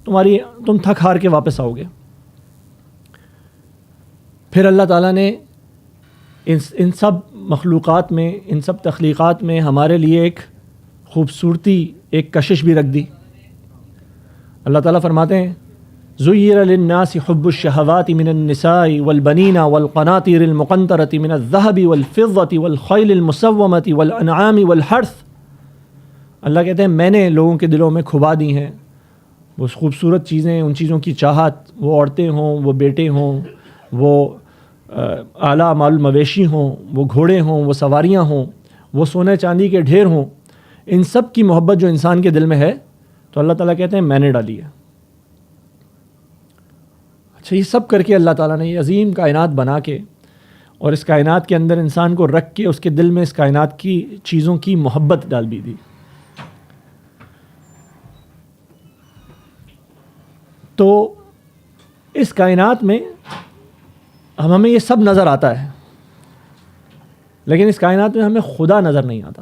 تم تھک ہار کے واپس آؤ گے۔ پھر اللہ تعالیٰ نے ان سب مخلوقات میں، ان سب تخلیقات میں ہمارے لیے ایک خوبصورتی، ایک کشش بھی رکھ دی۔ اللہ تعالیٰ فرماتے ہیں زُيِّنَ لِلنَّاسِ حُبُّ الشَّهَوَاتِ مِنَ النِّسَاءِ وَالْبَنِينَ وَالْقَنَاطِيرِ الْمُقَنطَرَةِ مِنَ الذَّهَبِ وَالْفِضَّةِ وَالْخَيْلِ الْمُسَوَّمَةِ وَالْأَنْعَامِ وَالْحَرْثِ۔ اللہ کہتے ہیں میں نے لوگوں کے دلوں میں کھبا دی ہیں وہ خوبصورت چیزیں، ان چیزوں کی چاہت، وہ عورتیں ہوں، وہ بیٹے ہوں، وہ اعلیٰ مال مویشی ہوں، وہ گھوڑے ہوں، وہ سواریاں ہوں، وہ سونے چاندی کے ڈھیر ہوں، ان سب کی محبت جو انسان کے دل میں ہے تو اللہ تعالیٰ کہتے ہیں میں نے ڈالی ہے۔ اچھا، یہ سب کر کے اللہ تعالیٰ نے یہ عظیم کائنات بنا کے اور اس کائنات کے اندر انسان کو رکھ کے اس کے دل میں اس کائنات کی چیزوں کی محبت ڈال بھی دی۔ تو اس کائنات میں ہمیں یہ سب نظر آتا ہے، لیکن اس کائنات میں ہمیں خدا نظر نہیں آتا۔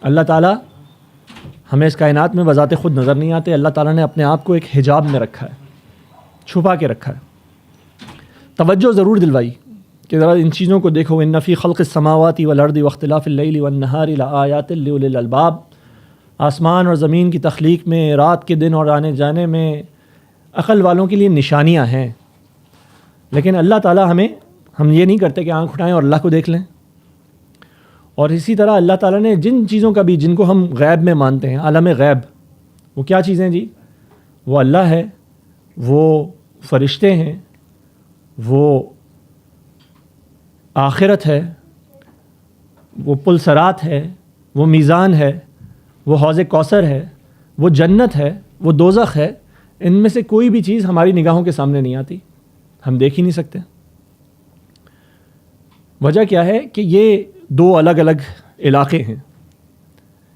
اللہ تعالیٰ ہمیں اس کائنات میں بذات خود نظر نہیں آتے۔ اللہ تعالیٰ نے اپنے آپ کو ایک حجاب میں رکھا ہے، چھپا کے رکھا ہے۔ توجہ ضرور دلوائی کہ ذرا ان چیزوں کو دیکھو، ان فی خلق السماوات والارض واختلاف اللیل والنہار لآیات لأولی الالباب۔ آسمان اور زمین کی تخلیق میں، رات کے دن اور آنے جانے میں عقل والوں کے لیے نشانیاں ہیں۔ لیکن اللہ تعالیٰ ہم یہ نہیں کرتے کہ آنکھ اٹھائیں اور اللہ کو دیکھ لیں۔ اور اسی طرح اللہ تعالیٰ نے جن چیزوں کا بھی، جن کو ہم غیب میں مانتے ہیں، عالم غیب، وہ کیا چیزیں جی؟ وہ اللہ ہے، وہ فرشتے ہیں، وہ آخرت ہے، وہ پلسرات ہے، وہ میزان ہے، وہ حوض کوثر ہے، وہ جنت ہے، وہ دوزخ ہے۔ ان میں سے کوئی بھی چیز ہماری نگاہوں کے سامنے نہیں آتی، ہم دیکھ ہی نہیں سکتے۔ وجہ کیا ہے کہ یہ دو الگ الگ علاقے ہیں۔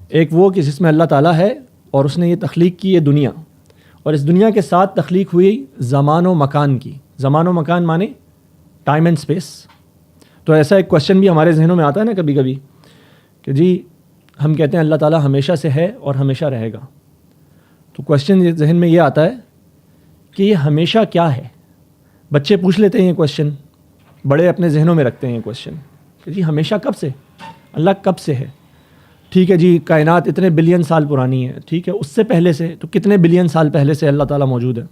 ایک وہ کہ جس میں اللہ تعالیٰ ہے اور اس نے یہ تخلیق کی، یہ دنیا، اور اس دنیا کے ساتھ تخلیق ہوئی زمان و مکان کی۔ زمان و مکان مانے ٹائم اینڈ سپیس۔ تو ایسا ایک کوشچن بھی ہمارے ذہنوں میں آتا ہے نا کبھی کبھی کہ جی ہم کہتے ہیں اللہ تعالیٰ ہمیشہ سے ہے اور ہمیشہ رہے گا، تو کوشچن ذہن میں یہ آتا ہے کہ یہ ہمیشہ کیا ہے؟ بچے پوچھ لیتے ہیں یہ کوشچن، بڑے اپنے ذہنوں میں رکھتے ہیں یہ کوشچن کہ جی ہمیشہ کب سے؟ اللہ کب سے ہے؟ ٹھیک ہے جی، کائنات اتنے بلین سال پرانی ہے، ٹھیک ہے، اس سے پہلے سے تو کتنے بلین سال پہلے سے اللہ تعالیٰ موجود ہے؟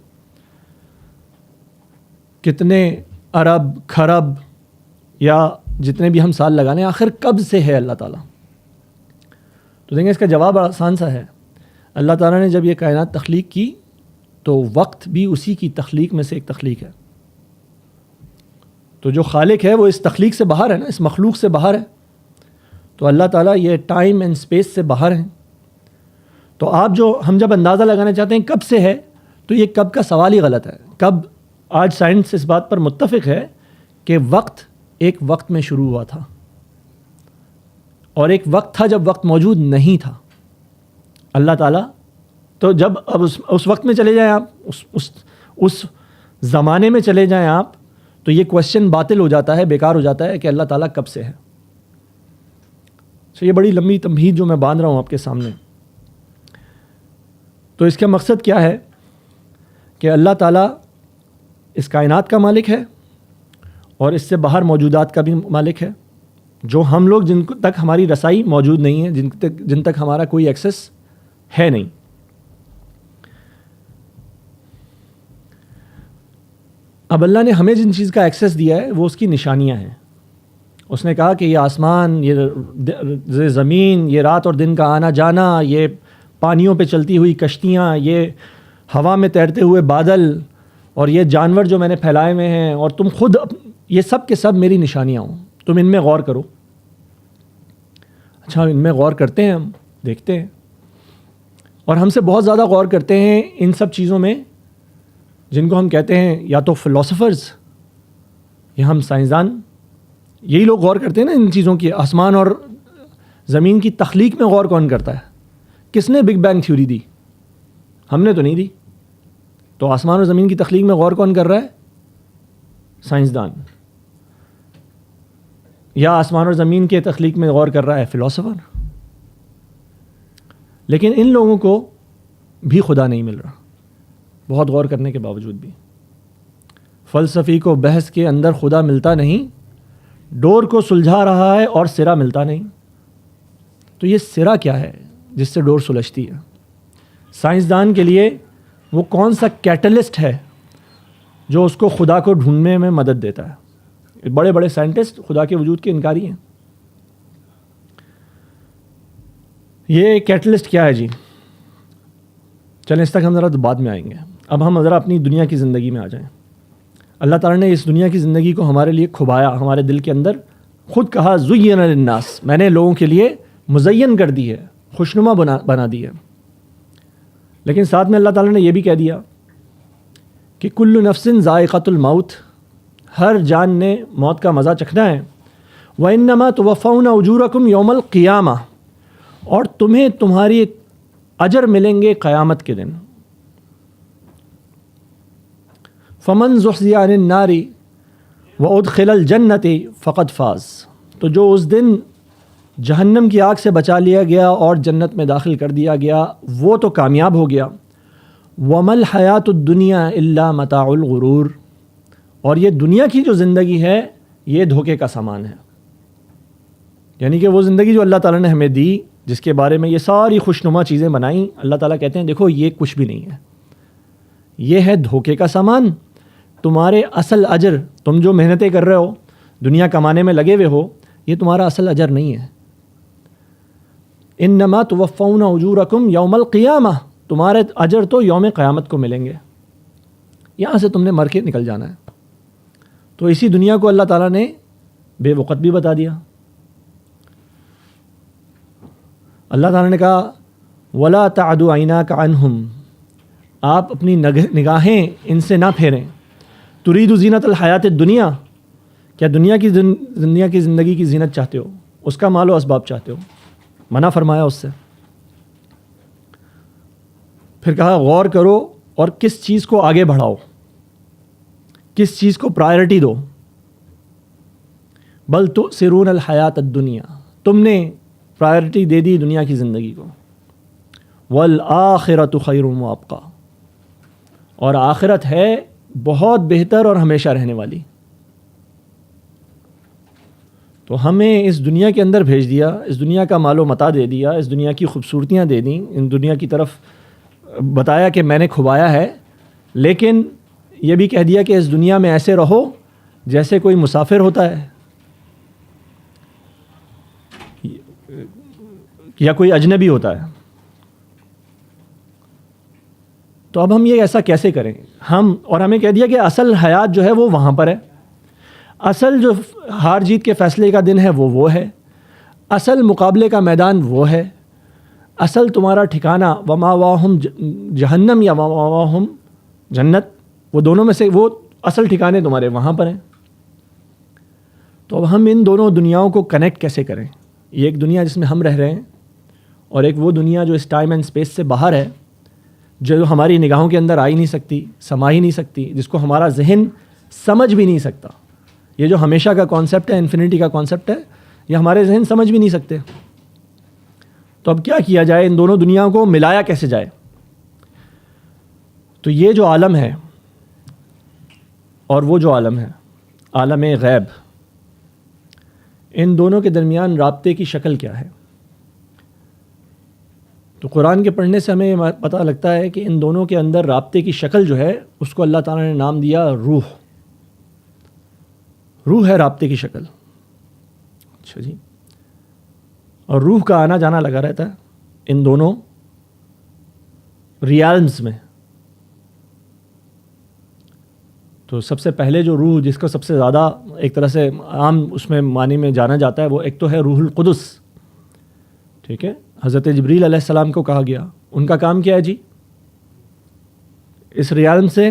کتنے ارب کھرب یا جتنے بھی ہم سال لگانے، آخر کب سے ہے اللہ تعالیٰ؟ تو دیکھیں اس کا جواب آسان سا ہے۔ اللہ تعالیٰ نے جب یہ کائنات تخلیق کی تو وقت بھی اسی کی تخلیق میں سے ایک تخلیق ہے۔ تو جو خالق ہے وہ اس تخلیق سے باہر ہے نا، اس مخلوق سے باہر ہے۔ تو اللہ تعالیٰ یہ ٹائم اینڈ سپیس سے باہر ہیں۔ تو ہم جب اندازہ لگانا چاہتے ہیں کب سے ہے، تو یہ کب کا سوال ہی غلط ہے۔ کب؟ آج سائنس اس بات پر متفق ہے کہ وقت ایک وقت میں شروع ہوا تھا، اور ایک وقت تھا جب وقت موجود نہیں تھا۔ اللہ تعالیٰ تو جب اب اس وقت میں چلے جائیں آپ، اس زمانے میں چلے جائیں آپ، تو یہ کوشچن باطل ہو جاتا ہے، بیکار ہو جاتا ہے کہ اللہ تعالیٰ کب سے ہے۔ یہ بڑی لمبی تمہید جو میں باندھ رہا ہوں آپ کے سامنے، تو اس کا مقصد کیا ہے کہ اللہ تعالیٰ اس کائنات کا مالک ہے اور اس سے باہر موجودات کا بھی مالک ہے، جو ہم لوگ جن تک ہماری رسائی موجود نہیں ہے، جن تک ہمارا کوئی ایکسس ہے نہیں۔ اب اللہ نے ہمیں جن چیز کا ایکسس دیا ہے وہ اس کی نشانیاں ہیں۔ اس نے کہا کہ یہ آسمان، یہ زمین، یہ رات اور دن کا آنا جانا، یہ پانیوں پہ چلتی ہوئی کشتیاں، یہ ہوا میں تیرتے ہوئے بادل، اور یہ جانور جو میں نے پھیلائے ہوئے ہیں، اور تم خود، یہ سب کے سب میری نشانیاں ہوں، تم ان میں غور کرو۔ اچھا، ان میں غور کرتے ہیں، ہم دیکھتے ہیں، اور ہم سے بہت زیادہ غور کرتے ہیں ان سب چیزوں میں، جن کو ہم کہتے ہیں یا تو فلاسفرز یا ہم سائنسدان۔ یہی لوگ غور کرتے ہیں نا ان چیزوں کی۔ آسمان اور زمین کی تخلیق میں غور کون کرتا ہے؟ کس نے بگ بینگ تھیوری دی؟ ہم نے تو نہیں دی۔ تو آسمان اور زمین کی تخلیق میں غور کون کر رہا ہے؟ سائنسدان۔ یا آسمان اور زمین کے تخلیق میں غور کر رہا ہے فلاسفر۔ لیکن ان لوگوں کو بھی خدا نہیں مل رہا، بہت غور کرنے کے باوجود بھی۔ فلسفی کو بحث کے اندر خدا ملتا نہیں، ڈور کو سلجھا رہا ہے اور سرا ملتا نہیں۔ تو یہ سرا کیا ہے جس سے ڈور سلجھتی ہے؟ سائنسدان کے لیے وہ کون سا کیٹلسٹ ہے جو اس کو خدا کو ڈھونڈنے میں مدد دیتا ہے؟ بڑے بڑے سائنٹسٹ خدا کے وجود کے انکاری ہیں۔ یہ کیٹلسٹ کیا ہے جی؟ چلیں اس تک ہم ذرا بعد میں آئیں گے، اب ہم ذرا اپنی دنیا کی زندگی میں آ جائیں۔ اللہ تعالیٰ نے اس دنیا کی زندگی کو ہمارے لیے کھبایا، ہمارے دل کے اندر خود کہا زُیّنَ للناس، میں نے لوگوں کے لیے مزین کر دی ہے، خوشنما بنا دی ہے۔ لیکن ساتھ میں اللہ تعالیٰ نے یہ بھی کہہ دیا کہ کل نفس ذائقۃ الموت، ہر جان نے موت کا مزہ چکھنا ہے۔ وَإِنَّمَا تُوَفَّوْنَ أُجُورَكُمْ يَوْمَ الْقِيَامَةِ، اور تمہیں تمہاری اجر ملیں گے قیامت کے دن۔ فَمَنْ زُحْزِحَ عَنِ النَّارِ وَأُدْخِلَ الْجَنَّةِ فَقَدْ فَازَ، تو جو اس دن جہنم کی آگ سے بچا لیا گیا اور جنت میں داخل کر دیا گیا وہ تو کامیاب ہو گیا۔ وَمَا الْحَيَاةُ الدُّنْيَا إِلَّا مَتَاعُ الْغُرُورِ، اور یہ دنیا کی جو زندگی ہے یہ دھوکے کا سامان ہے۔ یعنی کہ وہ زندگی جو اللہ تعالیٰ نے ہمیں دی، جس کے بارے میں یہ ساری خوشنما چیزیں بنائیں، اللہ تعالیٰ کہتے ہیں دیکھو یہ کچھ بھی نہیں ہے، یہ ہے دھوکے کا سامان۔ تمہارے اصل اجر، تم جو محنتیں کر رہے ہو، دنیا کمانے میں لگے ہوئے ہو، یہ تمہارا اصل اجر نہیں ہے۔ انما توفون اجورکم یوم القیامہ، تمہارے اجر تو یوم قیامت کو ملیں گے، یہاں سے تم نے مر کے نکل جانا ہے۔ تو اسی دنیا کو اللہ تعالیٰ نے بے وقت بھی بتا دیا۔ اللہ تعالیٰ نے کہا وَلَا تَعْدُ عَيْنَاكَ عَنْهُمْ، آپ اپنی نگاہیں ان سے نہ پھیریں۔ ترید زینت الحیات الدنیا، کیا دنیا کی زندگی کی زینت چاہتے ہو، اس کا مال و اسباب چاہتے ہو؟ منع فرمایا اس سے۔ پھر کہا غور کرو اور کس چیز کو آگے بڑھاؤ، کس چیز کو پرائرٹی دو۔ بل تؤثرون الحیات الدنیا، تم نے پرائرٹی دے دی دنیا کی زندگی کو۔ والآخرۃ خیر وابقیٰ، اور آخرت ہے بہت بہتر اور ہمیشہ رہنے والی۔ تو ہمیں اس دنیا کے اندر بھیج دیا، اس دنیا کا مال و متاع دے دیا، اس دنیا کی خوبصورتیاں دے دیں، ان دنیا کی طرف بتایا کہ میں نے کھبایا ہے، لیکن یہ بھی کہہ دیا کہ اس دنیا میں ایسے رہو جیسے کوئی مسافر ہوتا ہے یا کوئی اجنبی ہوتا ہے۔ تو اب ہم یہ ایسا کیسے کریں؟ اور ہمیں کہہ دیا کہ اصل حیات جو ہے وہ وہاں پر ہے، اصل جو ہار جیت کے فیصلے کا دن ہے وہ ہے، اصل مقابلے کا میدان وہ ہے، اصل تمہارا ٹھکانہ وماواہم جہنم یا وماواہم جنت، وہ دونوں میں سے وہ اصل ٹھکانے تمہارے وہاں پر ہیں۔ تو اب ہم ان دونوں دنیاؤں کو کنیکٹ کیسے کریں؟ یہ ایک دنیا جس میں ہم رہ رہے ہیں، اور ایک وہ دنیا جو اس ٹائم اینڈ اسپیس سے باہر ہے، جو ہماری نگاہوں کے اندر آ ہی نہیں سکتی، سما ہی نہیں سکتی، جس کو ہمارا ذہن سمجھ بھی نہیں سکتا۔ یہ جو ہمیشہ کا کانسیپٹ ہے، انفینٹی کا کانسیپٹ ہے، یہ ہمارے ذہن سمجھ بھی نہیں سکتے۔ تو اب کیا کیا جائے؟ ان دونوں دنیاؤں کو ملایا کیسے جائے؟ تو یہ جو عالم ہے اور وہ جو عالم ہے، عالم غیب، ان دونوں کے درمیان رابطے کی شکل کیا ہے؟ تو قرآن کے پڑھنے سے ہمیں پتہ لگتا ہے کہ ان دونوں کے اندر رابطے کی شکل جو ہے اس کو اللہ تعالیٰ نے نام دیا روح۔ روح ہے رابطے کی شکل۔ اچھا جی، اور روح کا آنا جانا لگا رہتا ہے ان دونوں ریالمز میں۔ تو سب سے پہلے جو روح جس کو سب سے زیادہ ایک طرح سے عام اس میں معنی میں جانا جاتا ہے، وہ ایک تو ہے روح القدس، ٹھیک ہے؟ حضرت جبریل علیہ السلام کو کہا گیا، ان کا کام کیا ہے جی؟ اس ریالم سے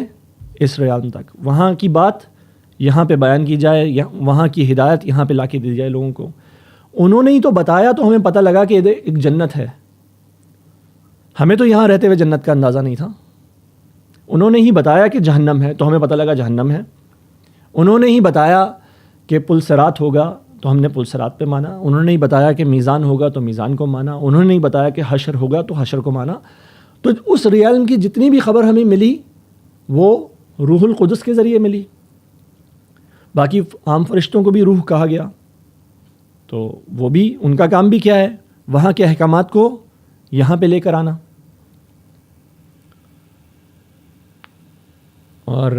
اس ریالم تک، وہاں کی بات یہاں پہ بیان کی جائے، وہاں کی ہدایت یہاں پہ لا کے دی جائے لوگوں کو۔ انہوں نے ہی تو بتایا تو ہمیں پتہ لگا کہ ایک جنت ہے، ہمیں تو یہاں رہتے ہوئے جنت کا اندازہ نہیں تھا۔ انہوں نے ہی بتایا کہ جہنم ہے تو ہمیں پتہ لگا جہنم ہے۔ انہوں نے ہی بتایا کہ پل صراط ہوگا تو ہم نے پل صراط پہ مانا۔ انہوں نے ہی بتایا کہ میزان ہوگا تو میزان کو مانا۔ انہوں نے ہی بتایا کہ حشر ہوگا تو حشر کو مانا۔ تو اس ریالم کی جتنی بھی خبر ہمیں ملی وہ روح القدس کے ذریعے ملی. باقی عام فرشتوں کو بھی روح کہا گیا، تو وہ بھی ان کا کام بھی کیا ہے؟ وہاں کے احکامات کو یہاں پہ لے کر آنا. اور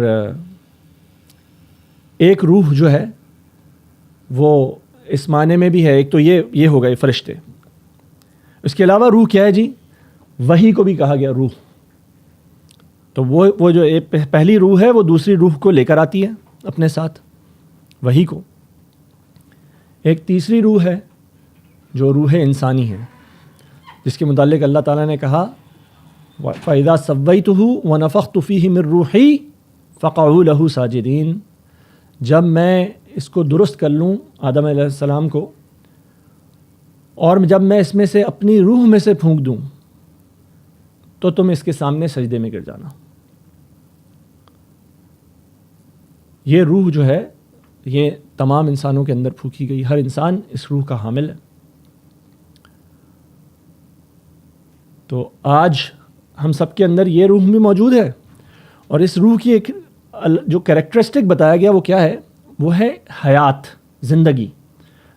ایک روح جو ہے وہ اس معنی میں بھی ہے، ایک تو یہ ہو گئے فرشتے. اس کے علاوہ روح کیا ہے جی؟ وحی کو بھی کہا گیا روح. تو وہ جو پہلی روح ہے وہ دوسری روح کو لے کر آتی ہے اپنے ساتھ، وحی کو. ایک تیسری روح ہے جو روح انسانی ہے، جس کے متعلق اللہ تعالیٰ نے کہا فَإِذَا سَوَّيْتُهُ وَنَفَخْتُ فِيهِ مِن رُوحِي فَقَعُوا لَهُ سَاجِدِينَ. جب میں اس کو درست کر لوں آدم علیہ السلام کو، اور جب میں اس میں سے اپنی روح میں سے پھونک دوں تو تم اس کے سامنے سجدے میں گر جانا. یہ روح جو ہے یہ تمام انسانوں کے اندر پھونکی گئی، ہر انسان اس روح کا حامل ہے. تو آج ہم سب کے اندر یہ روح بھی موجود ہے، اور اس روح کی ایک جو کریکٹرسٹک بتایا گیا وہ کیا ہے؟ وہ ہے حیات، زندگی.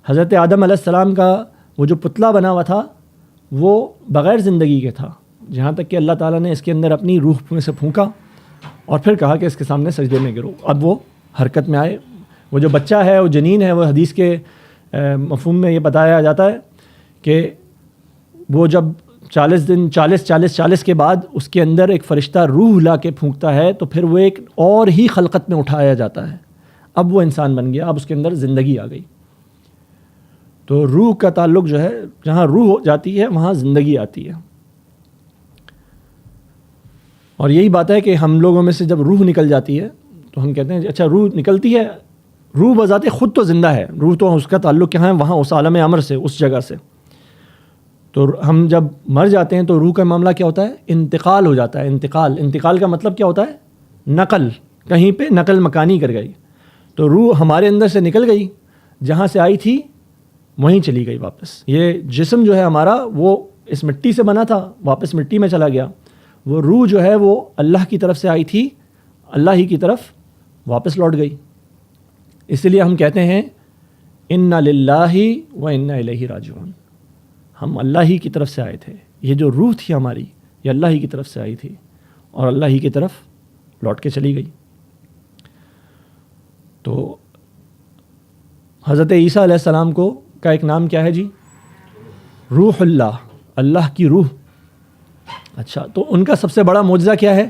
حضرت آدم علیہ السلام کا وہ جو پتلا بنا ہوا تھا وہ بغیر زندگی کے تھا، جہاں تک کہ اللہ تعالیٰ نے اس کے اندر اپنی روح میں سے پھونکا اور پھر کہا کہ اس کے سامنے سجدے میں گرو. اب وہ حرکت میں آئے. وہ جو بچہ ہے، وہ جنین ہے، وہ حدیث کے مفہوم میں یہ بتایا جاتا ہے کہ وہ جب 40 کے بعد اس کے اندر ایک فرشتہ روح لا کے پھونکتا ہے تو پھر وہ ایک اور ہی خلقت میں اٹھایا جاتا ہے. اب وہ انسان بن گیا، اب اس کے اندر زندگی آ گئی. تو روح کا تعلق جو ہے، جہاں روح ہو جاتی ہے وہاں زندگی آتی ہے. اور یہی بات ہے کہ ہم لوگوں میں سے جب روح نکل جاتی ہے تو ہم کہتے ہیں اچھا روح نکلتی ہے. روح بذات خود تو زندہ ہے، روح تو اس کا تعلق کہاں ہے؟ وہاں اس عالم امر سے، اس جگہ سے. تو ہم جب مر جاتے ہیں تو روح کا معاملہ کیا ہوتا ہے؟ انتقال ہو جاتا ہے. انتقال کا مطلب کیا ہوتا ہے؟ نقل، کہیں پہ نقل مکانی کر گئی. تو روح ہمارے اندر سے نکل گئی، جہاں سے آئی تھی وہیں چلی گئی واپس. یہ جسم جو ہے ہمارا وہ اس مٹی سے بنا تھا، واپس مٹی میں چلا گیا. وہ روح جو ہے وہ اللہ کی طرف سے آئی تھی، اللہ ہی کی طرف واپس لوٹ گئی. اس لیے ہم کہتے ہیں انا للہ و انا الیہ راجعون. ہم اللہ ہی کی طرف سے آئے تھے. یہ جو روح تھی ہماری یہ اللہ ہی کی طرف سے آئی تھی اور اللہ ہی کی طرف لوٹ کے چلی گئی. تو حضرت عیسیٰ علیہ السلام کا ایک نام کیا ہے جی؟ روح اللہ، اللہ کی روح. اچھا، تو ان کا سب سے بڑا معجزہ کیا ہے؟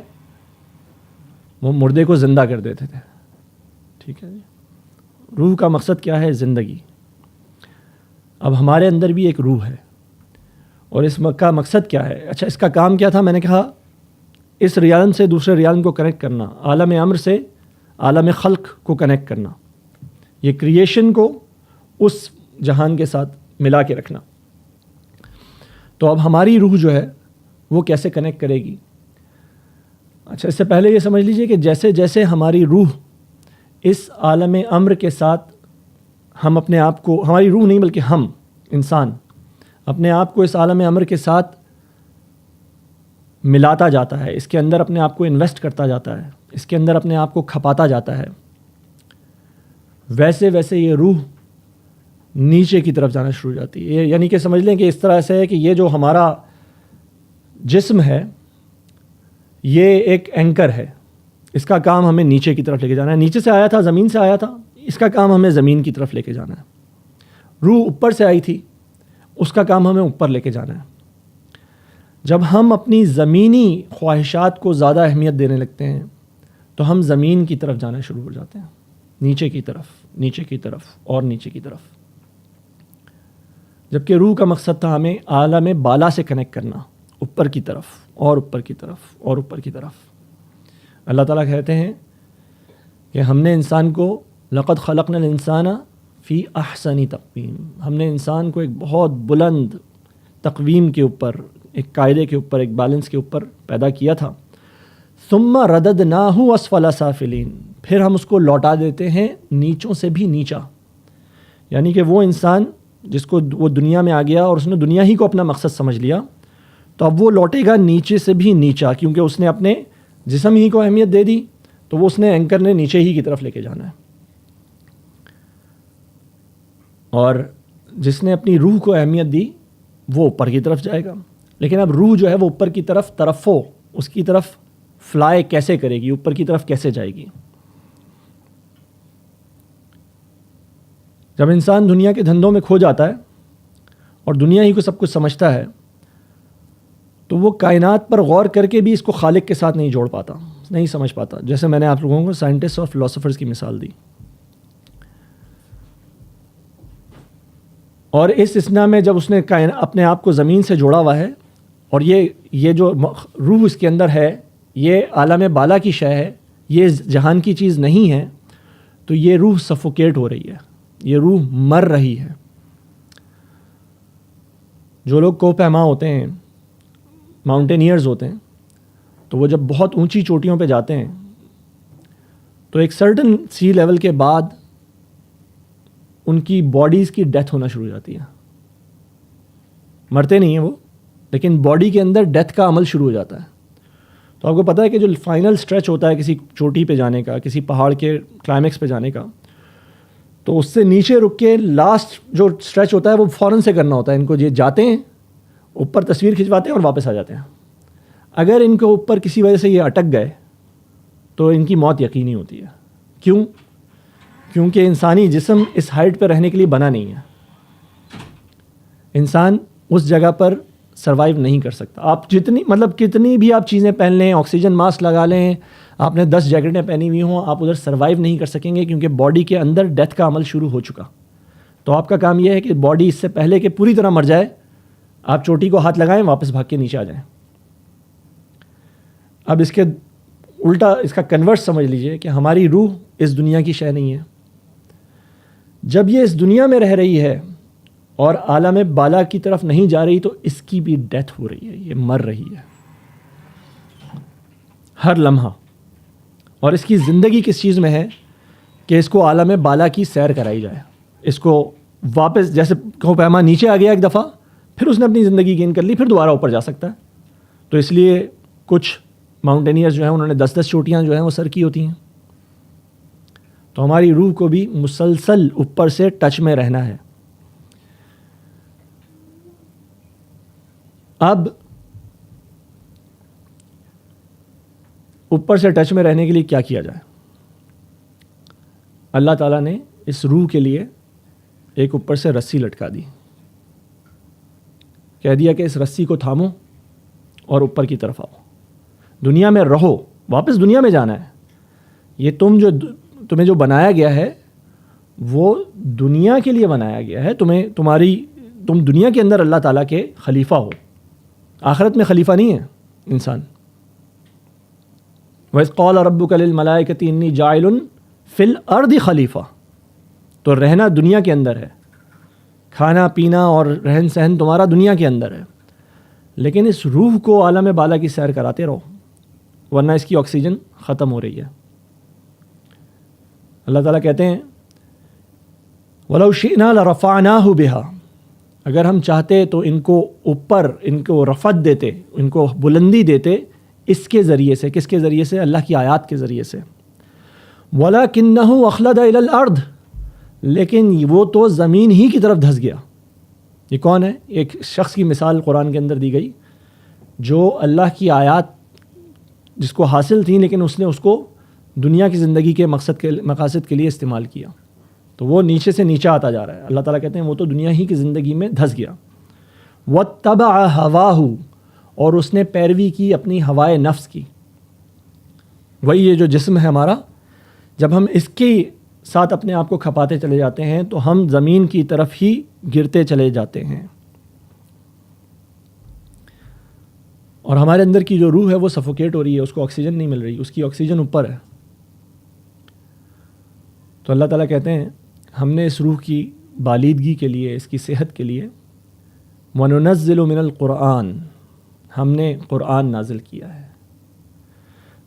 وہ مردے کو زندہ کر دیتے تھے. ٹھیک ہے جی. روح کا مقصد کیا ہے؟ زندگی. اب ہمارے اندر بھی ایک روح ہے، اور اس کا مقصد کیا ہے؟ اچھا، اس کا کام کیا تھا؟ میں نے کہا اس ریالم سے دوسرے ریالم کو کنیکٹ کرنا، عالم امر سے عالم خلق کو کنیکٹ کرنا، یہ کریشن کو اس جہان کے ساتھ ملا کے رکھنا. تو اب ہماری روح جو ہے وہ کیسے کنیکٹ کرے گی؟ اچھا، اس سے پہلے یہ سمجھ لیجئے کہ جیسے جیسے ہماری روح اس عالم امر کے ساتھ ہم اپنے آپ کو، ہماری روح نہیں بلکہ ہم انسان اپنے آپ کو اس عالم امر کے ساتھ ملاتا جاتا ہے، اس کے اندر اپنے آپ کو انویسٹ کرتا جاتا ہے، اس کے اندر اپنے آپ کو کھپاتا جاتا ہے، ویسے ویسے یہ روح نیچے کی طرف جانا شروع ہو جاتی ہے. یعنی کہ سمجھ لیں کہ اس طرح سے ہے کہ یہ جو ہمارا جسم ہے یہ ایک اینکر ہے، اس کا کام ہمیں نیچے کی طرف لے کے جانا ہے. نیچے سے آیا تھا، زمین سے آیا تھا، اس کا کام ہمیں زمین کی طرف لے کے جانا ہے. روح اوپر سے آئی تھی، اس کا کام ہمیں اوپر لے کے جانا ہے. جب ہم اپنی زمینی خواہشات کو زیادہ اہمیت دینے لگتے ہیں تو ہم زمین کی طرف جانا شروع ہو جاتے ہیں، نیچے کی طرف، نیچے کی طرف اور نیچے کی طرف. جبکہ روح کا مقصد تھا ہمیں عالم بالا سے کنیکٹ کرنا، اوپر کی طرف اور اوپر کی طرف اور اوپر کی طرف. اللہ تعالیٰ کہتے ہیں کہ ہم نے انسان کو لقد خلقنا الانسان فی احسن تقویم، ہم نے انسان کو ایک بہت بلند تقویم کے اوپر، ایک قاعدے کے اوپر، ایک بیلنس کے اوپر پیدا کیا تھا. ثم رددناہ اسفل سافلین، پھر ہم اس کو لوٹا دیتے ہیں نیچوں سے بھی نیچا. یعنی کہ وہ انسان جس کو وہ دنیا میں آ گیا اور اس نے دنیا ہی کو اپنا مقصد سمجھ لیا، تو اب وہ لوٹے گا نیچے سے بھی نیچا، کیونکہ اس نے اپنے جسم ہی کو اہمیت دے دی، تو وہ اس نے اینکر نے نیچے ہی کی طرف لے کے جانا ہے، اور جس نے اپنی روح کو اہمیت دی وہ اوپر کی طرف جائے گا. لیکن اب روح جو ہے وہ اوپر کی طرف طرفو اس کی طرف فلائی کیسے کرے گی، اوپر کی طرف کیسے جائے گی؟ جب انسان دنیا کے دھندوں میں کھو جاتا ہے اور دنیا ہی کو سب کچھ سمجھتا ہے تو وہ کائنات پر غور کر کے بھی اس کو خالق کے ساتھ نہیں جوڑ پاتا، نہیں سمجھ پاتا. جیسے میں نے آپ لوگوں کو سائنٹسٹ اور فلاسفرز کی مثال دی. اور اس اسنا میں جب اس نے اپنے آپ کو زمین سے جوڑا ہوا ہے اور یہ جو روح اس کے اندر ہے یہ عالم بالا کی شے ہے، یہ جہان کی چیز نہیں ہے، تو یہ روح سفوکیٹ ہو رہی ہے، یہ روح مر رہی ہے. جو لوگ کوہ پیما ہوتے ہیں، ماؤنٹینئرز ہوتے ہیں، تو وہ جب بہت اونچی چوٹیوں پہ جاتے ہیں تو ایک سرٹن سی لیول کے بعد ان کی باڈیز کی ڈیتھ ہونا شروع ہو جاتی ہے. مرتے نہیں ہیں وہ، لیکن باڈی کے اندر ڈیتھ کا عمل شروع ہو جاتا ہے. تو آپ کو پتہ ہے کہ جو فائنل اسٹریچ ہوتا ہے کسی چوٹی پہ جانے کا، کسی پہاڑ کے کلائمیکس پہ جانے کا، تو اس سے نیچے رک کے لاسٹ جو اسٹریچ ہوتا ہے وہ فوراً سے کرنا ہوتا ہے. ان کو یہ جاتے ہیں اوپر تصویر کھنچواتے ہیں اور واپس آ جاتے ہیں. اگر ان کو اوپر کسی وجہ سے یہ اٹک گئے تو ان کی موت یقینی ہوتی ہے. کیوں؟ کیونکہ انسانی جسم اس ہائٹ پہ رہنے کے لیے بنا نہیں ہے. انسان اس جگہ پر سروائیو نہیں کر سکتا. آپ کتنی بھی آپ چیزیں پہن لیں، آکسیجن ماسک لگا لیں، آپ نے 10 جیکٹیں پہنی ہوئی ہوں، آپ ادھر سروائیو نہیں کر سکیں گے، کیونکہ باڈی کے اندر ڈیتھ کا عمل شروع ہو چکا. تو آپ کا کام یہ ہے کہ باڈی اس سے پہلے کہ پوری طرح مر جائے آپ چوٹی کو ہاتھ لگائیں، واپس بھاگ کے نیچے آ جائیں. اب اس کے الٹا اس کا کنورس سمجھ لیجئے کہ ہماری روح اس دنیا کی شے نہیں ہے. جب یہ اس دنیا میں رہ رہی ہے اور عالم بالا کی طرف نہیں جا رہی تو اس کی بھی ڈیتھ ہو رہی ہے، یہ مر رہی ہے ہر لمحہ. اور اس کی زندگی کس چیز میں ہے کہ اس کو عالم بالا کی سیر کرائی جائے، اس کو واپس جیسے کوہ پیما نیچے آ گیا ایک دفعہ، پھر اس نے اپنی زندگی گین کر لی، پھر دوبارہ اوپر جا سکتا ہے. تو اس لیے کچھ ماؤنٹینئرز جو ہیں انہوں نے 10 چوٹیاں جو ہیں وہ سر کی ہوتی ہیں. تو ہماری روح کو بھی مسلسل اوپر سے ٹچ میں رہنا ہے. اب اوپر سے ٹچ میں رہنے کے لیے کیا کیا جائے؟ اللہ تعالیٰ نے اس روح کے لیے ایک اوپر سے رسی لٹکا دی. کہہ دیا کہ اس رسی کو تھامو اور اوپر کی طرف آؤ، دنیا میں رہو، واپس دنیا میں جانا ہے. یہ تمہیں جو بنایا گیا ہے وہ دنیا کے لیے بنایا گیا ہے. تم دنیا کے اندر اللہ تعالیٰ کے خلیفہ ہو، آخرت میں خلیفہ نہیں ہے انسان. وَإِذْ قَالَ رَبُّكَ لِلْمَلَائِكَةِ إِنِّي جَاعِلٌ فِي الْأَرْضِ خلیفہ. تو رہنا دنیا کے اندر ہے، کھانا پینا اور رہن سہن تمہارا دنیا کے اندر ہے، لیکن اس روح کو عالم بالا کی سیر کراتے رہو، ورنہ اس کی آکسیجن ختم ہو رہی ہے. اللہ تعالیٰ کہتے ہیں وَلَوْ شِئْنَا لَرَفَعْنَاهُ بِهَا. اگر ہم چاہتے تو ان کو اوپر، ان کو رفعت دیتے، ان کو بلندی دیتے اس کے ذریعے سے. کس کے ذریعے سے؟ اللہ کی آیات کے ذریعے سے. وَلَكِنَّهُ أَخْلَدَ إِلَى الْأَرْضِ. لیکن وہ تو زمین ہی کی طرف دھس گیا. یہ کون ہے؟ ایک شخص کی مثال قرآن کے اندر دی گئی جو اللہ کی آیات جس کو حاصل تھیں لیکن اس نے اس کو دنیا کی زندگی کے مقاصد کے لیے استعمال کیا، تو وہ نیچے سے نیچے آتا جا رہا ہے. اللہ تعالیٰ کہتے ہیں وہ تو دنیا ہی کی زندگی میں دھس گیا. وَاتَّبَعَ هَوَاهُ. اور اس نے پیروی کی اپنی ہوائے نفس کی. وہی یہ جو جسم ہے ہمارا، جب ہم اس کے ساتھ اپنے آپ کو کھپاتے چلے جاتے ہیں تو ہم زمین کی طرف ہی گرتے چلے جاتے ہیں. اور ہمارے اندر کی جو روح ہے وہ سفوکیٹ ہو رہی ہے، اس کو آکسیجن نہیں مل رہی، اس کی آکسیجن اوپر ہے. تو اللہ تعالیٰ کہتے ہیں ہم نے اس روح کی بالیدگی کے لیے، اس کی صحت کے لیے وَنُنَزِّلُ مِنَ الْقُرْآنِ. ہم نے قرآن نازل کیا ہے.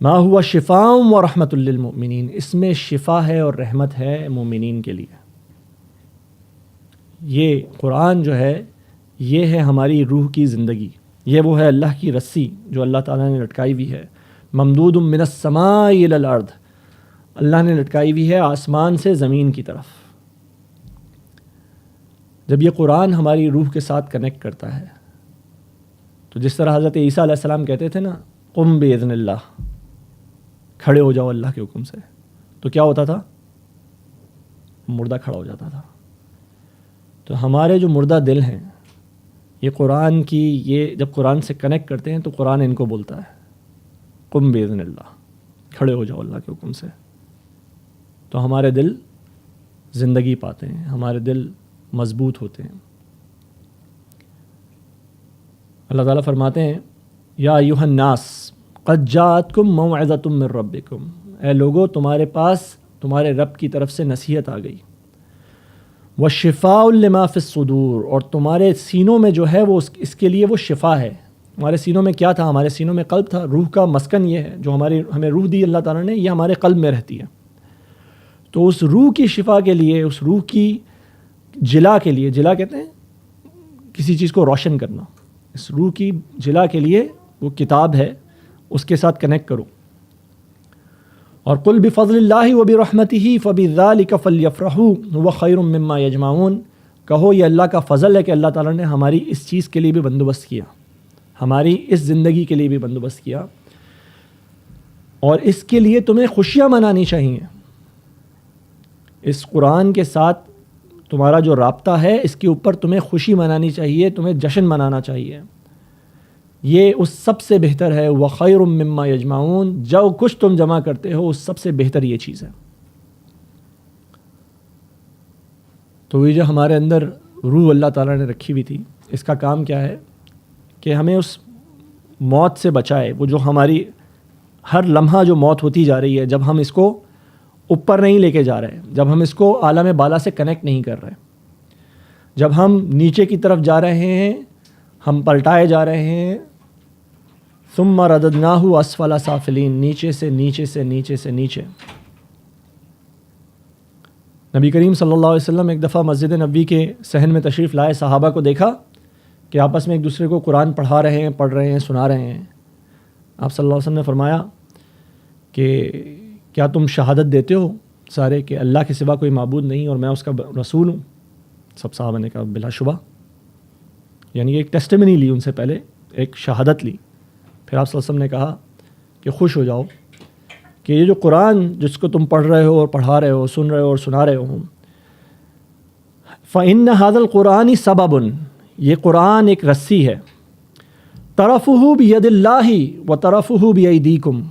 ما هو شفاء ورحمۃ للمؤمنین. اس میں شفا ہے اور رحمت ہے مومنین کے لیے. یہ قرآن جو ہے یہ ہے ہماری روح کی زندگی. یہ وہ ہے اللہ کی رسی جو اللہ تعالیٰ نے لٹکائی ہوئی ہے. ممدود من السماء الی الارض، اللہ نے لٹکائی ہوئی ہے آسمان سے زمین کی طرف. جب یہ قرآن ہماری روح کے ساتھ کنیکٹ کرتا ہے تو جس طرح حضرت عیسیٰ علیہ السلام کہتے تھے نا قم باذن اللہ، کھڑے ہو جاؤ اللہ کے حکم سے، تو کیا ہوتا تھا؟ مردہ کھڑا ہو جاتا تھا. تو ہمارے جو مردہ دل ہیں یہ قرآن کی، یہ جب قرآن سے کنیکٹ کرتے ہیں تو قرآن ان کو بولتا ہے قم باذن اللہ، کھڑے ہو جاؤ اللہ کے حکم سے. تو ہمارے دل زندگی پاتے ہیں، ہمارے دل مضبوط ہوتے ہیں. اللہ تعالیٰ فرماتے ہیں یا ایھا الناس قد جاءتکم موعظۃ من ربکم، اے لوگو تمہارے پاس تمہارے رب کی طرف سے نصیحت آ گئی. وشفاء لما فی الصدور، اور تمہارے سینوں میں جو ہے وہ اس کے لیے وہ شفا ہے. ہمارے سینوں میں کیا تھا؟ ہمارے سینوں میں قلب تھا. روح کا مسکن یہ ہے جو ہمیں روح دی اللہ تعالیٰ نے، یہ ہمارے قلب میں رہتی ہے. تو اس روح کی شفا کے لیے، اس روح کی جلا کے لیے، جلا کہتے ہیں کسی چیز کو روشن کرنا، اس روح کی جلا کے لیے وہ کتاب ہے، اس کے ساتھ کنیکٹ کرو. اور قل بفضل اللہ وبرحمتہ فبذلک فلیفرحوا هو خیر مما یجمعون، کہو یہ اللہ کا فضل ہے کہ اللہ تعالیٰ نے ہماری اس چیز کے لیے بھی بندوبست کیا، ہماری اس زندگی کے لیے بھی بندوبست کیا، اور اس کے لیے تمہیں خوشیاں منانی چاہیے. اس قرآن کے ساتھ تمہارا جو رابطہ ہے اس کے اوپر تمہیں خوشی منانی چاہیے، تمہیں جشن منانا چاہیے. یہ اس سب سے بہتر ہے. وَخَيْرٌ مِّمَّا يَجْمَعُونَ، جو کچھ تم جمع کرتے ہو اس سب سے بہتر یہ چیز ہے. تو یہ جو ہمارے اندر روح اللہ تعالیٰ نے رکھی ہوئی تھی، اس کا کام کیا ہے کہ ہمیں اس موت سے بچائے. وہ جو ہماری ہر لمحہ جو موت ہوتی جا رہی ہے، جب ہم اس کو اوپر نہیں لے کے جا رہے، جب ہم اس کو عالم بالا سے کنیکٹ نہیں کر رہے، جب ہم نیچے کی طرف جا رہے ہیں، ہم پلٹائے جا رہے ہیں. ثم رددناہ اسفل سافلین، نیچے سے نیچے سے نیچے سے نیچے. نبی کریم صلی اللہ علیہ وسلم ایک دفعہ مسجد نبوی کے صحن میں تشریف لائے، صحابہ کو دیکھا کہ آپس میں ایک دوسرے کو قرآن پڑھا رہے ہیں، پڑھ رہے ہیں، سنا رہے ہیں. آپ صلی اللہ علیہ وسلم نے فرمایا کہ کیا تم شہادت دیتے ہو سارے کہ اللہ کے سوا کوئی معبود نہیں اور میں اس کا رسول ہوں؟ سب صحابہ نے کہا بلا شبہ. یعنی ایک ٹیسٹیمنی لی ان سے، پہلے ایک شہادت لی. پھر آپ صلی اللہ علیہ وسلم نے کہا کہ خوش ہو جاؤ کہ یہ جو قرآن جس کو تم پڑھ رہے ہو اور پڑھا رہے ہو، سن رہے ہو اور سنا رہے ہو، فَإِنَّ هَذَا الْقُرْآنِ سَبَبٌ، یہ قرآن ایک رسی ہے. طرفہ بید اللہ و طرفہ بایدیکم،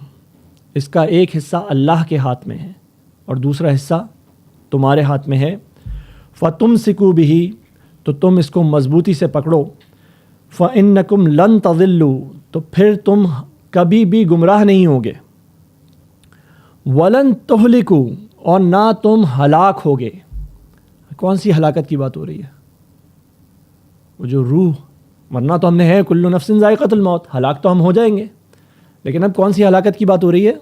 اس کا ایک حصہ اللہ کے ہاتھ میں ہے اور دوسرا حصہ تمہارے ہاتھ میں ہے. فَتُمْسِكُوا بِهِ، تو تم اس کو مضبوطی سے پکڑو. فَإِنَّكُمْ لَن تَضِلُّوا، تو پھر تم کبھی بھی گمراہ نہیں ہوگے. وَلَن تُهْلِكُوا، اور نہ تم ہلاک ہوگے. کون سی ہلاکت کی بات ہو رہی ہے؟ وہ جو روح، مرنا تو ہم نے ہے، کل نفس ذائقۃ الموت، ہلاک تو ہم ہو جائیں گے، لیکن اب کون سی ہلاکت کی بات ہو رہی ہے؟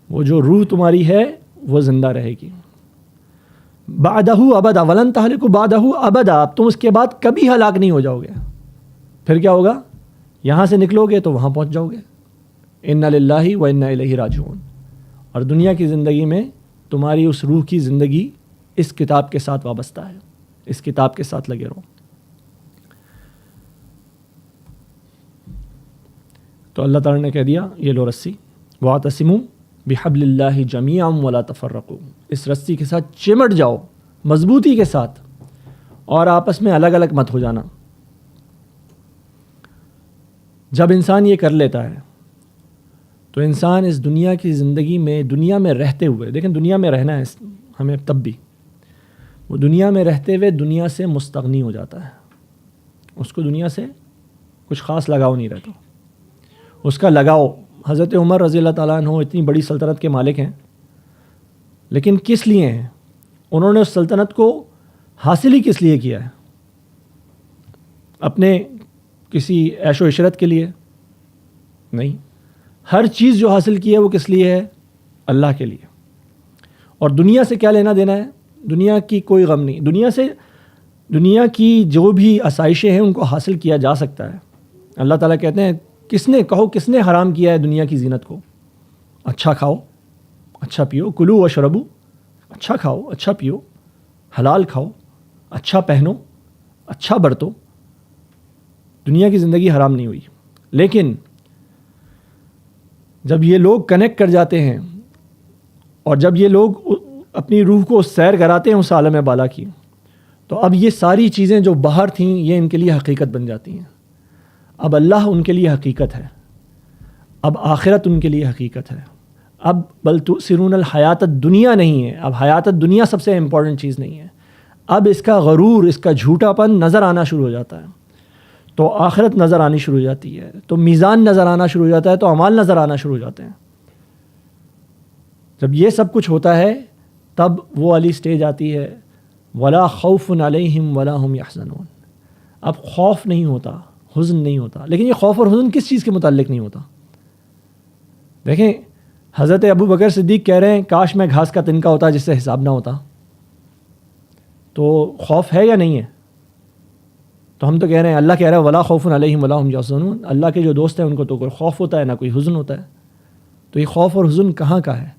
وہ جو روح تمہاری ہے وہ زندہ رہے گی. بعدہ ابدا، ولن تہلکوا بعدہ ابدا، اب تم اس کے بعد کبھی ہلاک نہیں ہو جاؤ گے. پھر کیا ہوگا؟ یہاں سے نکلو گے تو وہاں پہنچ جاؤ گے. انا للہ و انا الیہ راجعون. اور دنیا کی زندگی میں تمہاری اس روح کی زندگی اس کتاب کے ساتھ وابستہ ہے، اس کتاب کے ساتھ لگے رہو. تو اللہ تعالیٰ نے کہہ دیا یہ لو رسی، واعتصموا بحبل اللہ جمیعا ولا تفرقوا، اس رسی کے ساتھ چمٹ جاؤ مضبوطی کے ساتھ اور آپس میں الگ الگ مت ہو جانا. جب انسان یہ کر لیتا ہے تو انسان اس دنیا کی زندگی میں، دنیا میں رہتے ہوئے، دیکھیں دنیا میں رہنا ہے ہمیں تب بھی، وہ دنیا میں رہتے ہوئے دنیا سے مستغنی ہو جاتا ہے. اس کو دنیا سے کچھ خاص لگاؤ نہیں رہتا. اس کا لگاؤ، حضرت عمر رضی اللہ تعالیٰ عنہ اتنی بڑی سلطنت کے مالک ہیں، لیکن کس لیے ہیں؟ انہوں نے اس سلطنت کو حاصل ہی کس لیے کیا ہے؟ اپنے کسی عیش و عشرت کے لیے نہیں. ہر چیز جو حاصل کی ہے وہ کس لیے ہے؟ اللہ کے لیے. اور دنیا سے کیا لینا دینا ہے؟ دنیا کی کوئی غم نہیں. دنیا کی جو بھی آسائشیں ہیں ان کو حاصل کیا جا سکتا ہے، اللہ تعالیٰ کہتے ہیں کس نے حرام کیا ہے دنیا کی زینت کو؟ اچھا کھاؤ، اچھا پیو، کلو وشربو، اچھا کھاؤ، اچھا پیو، حلال کھاؤ، اچھا پہنو، اچھا برتو. دنیا کی زندگی حرام نہیں ہوئی. لیکن جب یہ لوگ کنیکٹ کر جاتے ہیں اور جب یہ لوگ اپنی روح کو سیر کراتے ہیں اس عالم بالا کی، تو اب یہ ساری چیزیں جو باہر تھیں یہ ان کے لیے حقیقت بن جاتی ہیں. اب اللہ ان کے لیے حقیقت ہے، اب آخرت ان کے لیے حقیقت ہے. اب بل تؤثرون الحیات الدنیا نہیں ہے، اب حیات الدنیا سب سے امپورٹنٹ چیز نہیں ہے. اب اس کا غرور، اس کا جھوٹا پن نظر آنا شروع ہو جاتا ہے، تو آخرت نظر آنی شروع ہو جاتی ہے، تو میزان نظر آنا شروع ہو جاتا ہے، تو اعمال نظر آنا شروع ہو جاتے ہیں. جب یہ سب کچھ ہوتا ہے تب وہ والی سٹیج آتی ہے ولا خوف علیہم ولا هم یحزنون. اب خوف نہیں ہوتا، حزن نہیں ہوتا. لیکن یہ خوف اور حزن کس چیز کے متعلق نہیں ہوتا؟ دیکھیں حضرت ابو بکر صدیق کہہ رہے ہیں کاش میں گھاس کا تنکا ہوتا جس سے حساب نہ ہوتا. تو خوف ہے یا نہیں ہے؟ تو ہم تو کہہ رہے ہیں، اللہ کہہ رہا ہے ولا خوف علیہم ولا هم یحزنون. اللہ کے جو دوست ہیں ان کو تو کوئی خوف ہوتا ہے نہ کوئی حزن ہوتا ہے. تو یہ خوف اور حزن کہاں کا ہے؟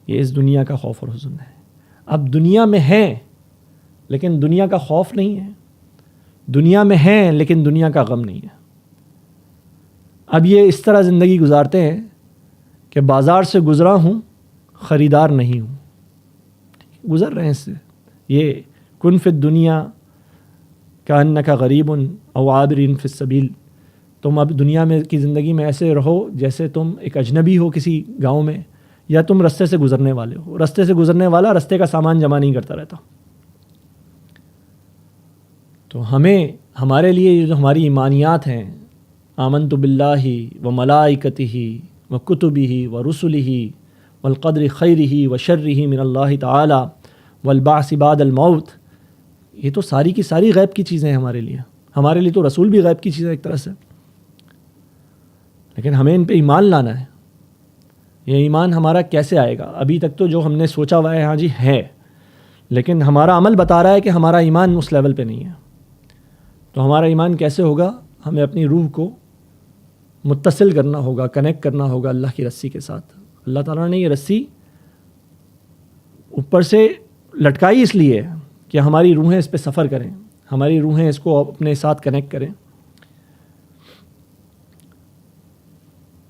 یہ اس دنیا کا خوف اور حزن ہے. اب دنیا میں ہیں لیکن دنیا کا خوف نہیں ہے، دنیا میں ہیں لیکن دنیا کا غم نہیں ہے. اب یہ اس طرح زندگی گزارتے ہیں کہ بازار سے گزرا ہوں، خریدار نہیں ہوں. گزر رہے ہیں اس سے. یہ کن فی الدنیا کأنک غریب او عابر فی السبیل. تم اب دنیا میں کی زندگی میں ایسے رہو جیسے تم ایک اجنبی ہو کسی گاؤں میں، یا تم رستے سے گزرنے والے ہو. رستے سے گزرنے والا رستے کا سامان جمع نہیں کرتا رہتا. تو ہمارے لیے جو ہماری ایمانیات ہیں، آمنت باللہ و ملائکتہ و کتبہ و رسلہ والقدر خیرہ و شرہ من اللہ تعالی والبعث بعد الموت، یہ تو ساری کی ساری غیب کی چیزیں ہیں ہمارے لیے. ہمارے لیے تو رسول بھی غیب کی چیزیں ایک طرح سے. لیکن ہمیں ان پہ ایمان لانا ہے. یہ ایمان ہمارا کیسے آئے گا؟ ابھی تک تو جو ہم نے سوچا ہوا ہے ہاں جی ہے، لیکن ہمارا عمل بتا رہا ہے کہ ہمارا ایمان اس لیول پہ نہیں ہے. تو ہمارا ایمان کیسے ہوگا؟ ہمیں اپنی روح کو متصل کرنا ہوگا، کنیکٹ کرنا ہوگا اللہ کی رسی کے ساتھ. اللہ تعالیٰ نے یہ رسی اوپر سے لٹکائی اس لیے کہ ہماری روحیں اس پہ سفر کریں، ہماری روحیں اس کو اپنے ساتھ کنیکٹ کریں.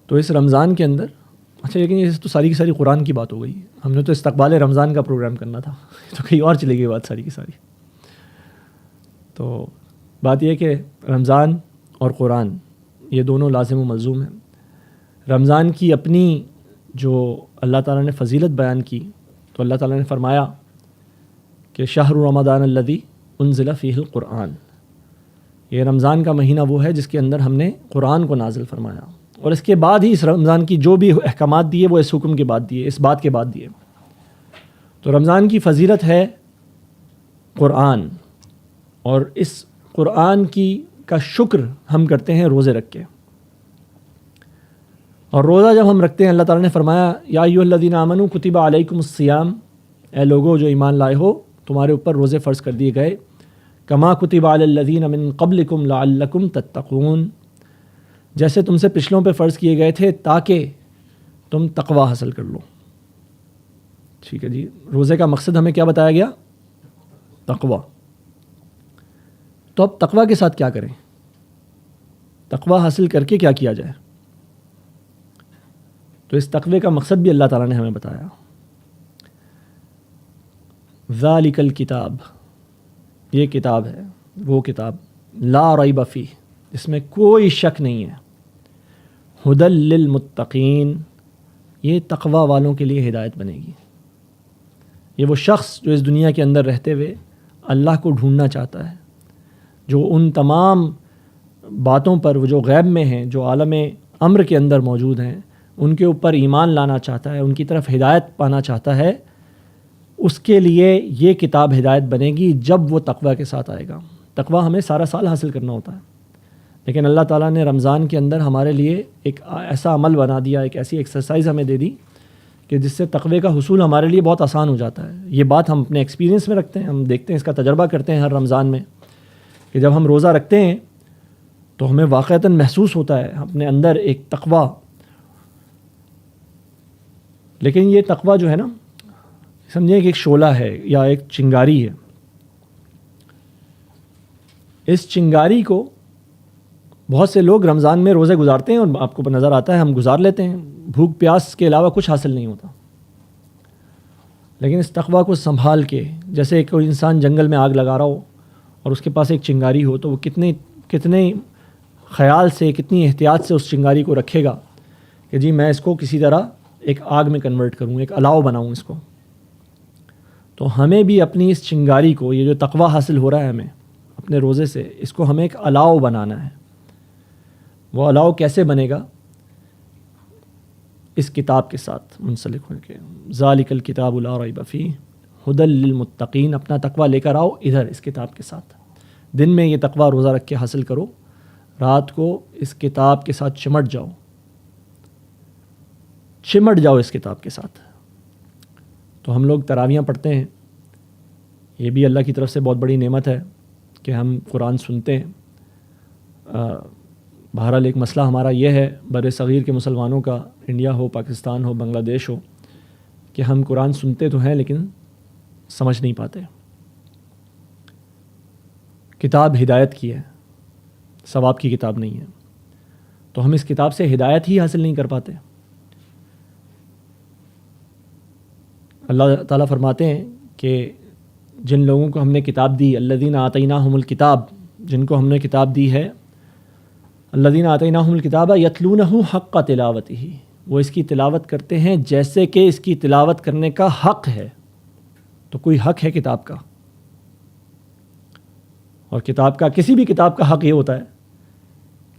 تو اس رمضان کے اندر اچھا، لیکن یہ تو ساری کی ساری قرآن کی بات ہو گئی. ہم نے تو استقبال رمضان کا پروگرام کرنا تھا، تو کہیں اور چلے گئی بات ساری کی ساری. تو بات یہ کہ رمضان اور قرآن یہ دونوں لازم و ملزوم ہیں. رمضان کی اپنی جو اللہ تعالیٰ نے فضیلت بیان کی، تو اللہ تعالیٰ نے فرمایا کہ شہر رمضان الذی انزل فیہ القرآن. یہ رمضان کا مہینہ وہ ہے جس کے اندر ہم نے قرآن کو نازل فرمایا. اور اس کے بعد ہی اس رمضان کی جو بھی احکامات دیے وہ اس حکم کے بعد دیے، اس بات کے بعد دیے. تو رمضان کی فضیلت ہے قرآن، اور اس قرآن کا شکر ہم کرتے ہیں روزے رکھ کے. اور روزہ جب ہم رکھتے ہیں، اللہ تعالیٰ نے فرمایا یا ایھا الذین آمنوا کتب علیکم الصیام، اے لوگو جو ایمان لائے ہو تمہارے اوپر روزے فرض کر دیے گئے، کما کتب علی الذین من قبلکم لعلکم تتقون، جیسے تم سے پچھلوں پہ فرض کیے گئے تھے تاکہ تم تقوی حاصل کر لو. ٹھیک ہے جی. روزے کا مقصد ہمیں کیا بتایا گیا؟ تقوی. تو اب تقوی کے ساتھ کیا کریں؟ تقوی حاصل کر کے کیا کیا جائے؟ تو اس تقوی کا مقصد بھی اللہ تعالیٰ نے ہمیں بتایا. ذالک الکتاب، یہ کتاب ہے وہ کتاب، لا ریب فیہ، اس میں کوئی شک نہیں ہے، ھدی للمتقین، یہ تقوی والوں کے لیے ہدایت بنے گی. یہ وہ شخص جو اس دنیا کے اندر رہتے ہوئے اللہ کو ڈھونڈنا چاہتا ہے، جو ان تمام باتوں پر وہ جو غیب میں ہیں، جو عالم امر کے اندر موجود ہیں، ان کے اوپر ایمان لانا چاہتا ہے، ان کی طرف ہدایت پانا چاہتا ہے، اس کے لیے یہ کتاب ہدایت بنے گی جب وہ تقوی کے ساتھ آئے گا. تقوی ہمیں سارا سال حاصل کرنا ہوتا ہے، لیکن اللہ تعالیٰ نے رمضان کے اندر ہمارے لیے ایک ایسا عمل بنا دیا، ایک ایسی ایکسرسائز ہمیں دے دی کہ جس سے تقوی کا حصول ہمارے لیے بہت آسان ہو جاتا ہے. یہ بات ہم اپنے ایکسپیرینس میں رکھتے ہیں، ہم دیکھتے ہیں، اس کا تجربہ کرتے ہیں ہر رمضان میں، کہ جب ہم روزہ رکھتے ہیں تو ہمیں واقعتاً محسوس ہوتا ہے اپنے اندر ایک تقویٰ. لیکن یہ تقویٰ جو ہے نا، سمجھیں کہ ایک شعلہ ہے یا ایک چنگاری ہے. اس چنگاری کو بہت سے لوگ رمضان میں روزے گزارتے ہیں اور آپ کو نظر آتا ہے ہم گزار لیتے ہیں، بھوک پیاس کے علاوہ کچھ حاصل نہیں ہوتا. لیکن اس تقویٰ کو سنبھال کے، جیسے کوئی انسان جنگل میں آگ لگا رہا ہو اور اس کے پاس ایک چنگاری ہو، تو وہ کتنے خیال سے، کتنی احتیاط سے اس چنگاری کو رکھے گا کہ جی میں اس کو کسی طرح ایک آگ میں کنورٹ کروں، ایک الاؤ بناؤں اس کو. تو ہمیں بھی اپنی اس چنگاری کو، یہ جو تقویٰ حاصل ہو رہا ہے ہمیں اپنے روزے سے، اس کو ہمیں ایک الاؤ بنانا ہے. وہ الاؤ کیسے بنے گا؟ اس کتاب کے ساتھ منسلک ہو کے، ذالک الکتاب لا ریب فیہ ھدی للمتقین. اپنا تقویٰ لے کر آؤ ادھر اس کتاب کے ساتھ. دن میں یہ تقویٰ روزہ رکھ کے حاصل کرو، رات کو اس کتاب کے ساتھ چمٹ جاؤ اس کتاب کے ساتھ. تو ہم لوگ تراویحاں پڑھتے ہیں، یہ بھی اللہ کی طرف سے بہت بڑی نعمت ہے کہ ہم قرآن سنتے ہیں. بہرحال ایک مسئلہ ہمارا یہ ہے بر صغیر کے مسلمانوں کا، انڈیا ہو، پاکستان ہو، بنگلہ دیش ہو، کہ ہم قرآن سنتے تو ہیں لیکن سمجھ نہیں پاتے. کتاب ہدایت کی ہے، ثواب کی کتاب نہیں ہے، تو ہم اس کتاب سے ہدایت ہی حاصل نہیں کر پاتے. اللہ تعالیٰ فرماتے ہیں کہ جن لوگوں کو ہم نے کتاب دی، الذین آتیناہم الکتاب، جن کو ہم نے کتاب دی ہے، الذین آتیناہم الکتاب یتلونہ حق تلاوتہ، وہ اس کی تلاوت کرتے ہیں جیسے کہ اس کی تلاوت کرنے کا حق ہے. تو کوئی حق ہے کتاب کا، اور کتاب کا، کسی بھی کتاب کا حق یہ ہوتا ہے،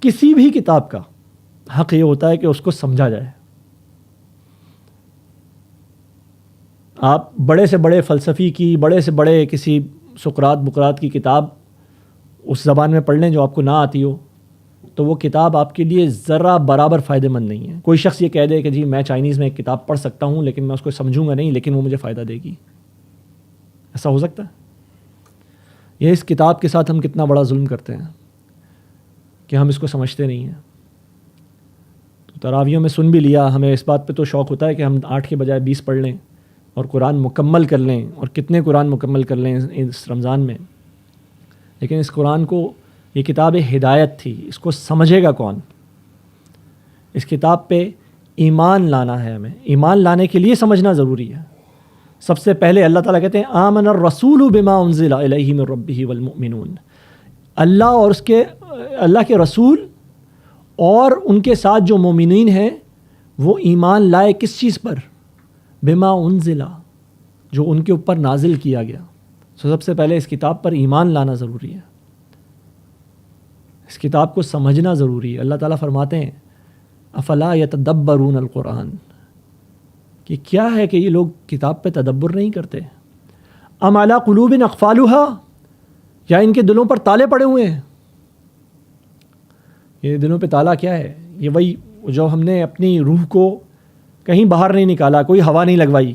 کسی بھی کتاب کا حق یہ ہوتا ہے کہ اس کو سمجھا جائے. آپ بڑے سے بڑے فلسفی کی، بڑے سے بڑے کسی سقراط بقراط کی کتاب اس زبان میں پڑھ لیں جو آپ کو نہ آتی ہو، تو وہ کتاب آپ کے لیے ذرا برابر فائدہ مند نہیں ہے. کوئی شخص یہ کہہ دے کہ جی میں چائنیز میں ایک کتاب پڑھ سکتا ہوں لیکن میں اس کو سمجھوں گا نہیں، لیکن وہ مجھے فائدہ دے گی. ایسا ہو سکتا ہے؟ یہ اس کتاب کے ساتھ ہم کتنا بڑا ظلم کرتے ہیں کہ ہم اس کو سمجھتے نہیں ہیں. تو تراویحوں میں سن بھی لیا، ہمیں اس بات پہ تو شوق ہوتا ہے کہ ہم 8 کے بجائے 20 پڑھ لیں اور قرآن مکمل کر لیں، اور کتنے قرآن مکمل کر لیں اس رمضان میں. لیکن اس قرآن کو، یہ کتاب ہدایت تھی، اس کو سمجھے گا کون؟ اس کتاب پہ ایمان لانا ہے ہمیں. ایمان لانے کے لیے سمجھنا ضروری ہے. سب سے پہلے اللہ تعالیٰ کہتے ہیں آمن الرسول بما انزل الیہ من ربہ والمؤمنون. اللہ کے رسول اور ان کے ساتھ جو مومنین ہیں وہ ایمان لائے کس چیز پر؟ بما انزلا، جو ان کے اوپر نازل کیا گیا. سب سے پہلے اس کتاب پر ایمان لانا ضروری ہے، اس کتاب کو سمجھنا ضروری ہے. اللہ تعالیٰ فرماتے ہیں افلا یتدبرون القرآن، کہ کیا ہے کہ یہ لوگ کتاب پہ تدبر نہیں کرتے. ام علی قلوب اقفالھا، یا ان کے دلوں پر تالے پڑے ہوئے ہیں. یہ دلوں پہ تالا کیا ہے؟ یہ وہی جو ہم نے اپنی روح کو کہیں باہر نہیں نکالا، کوئی ہوا نہیں لگوائی،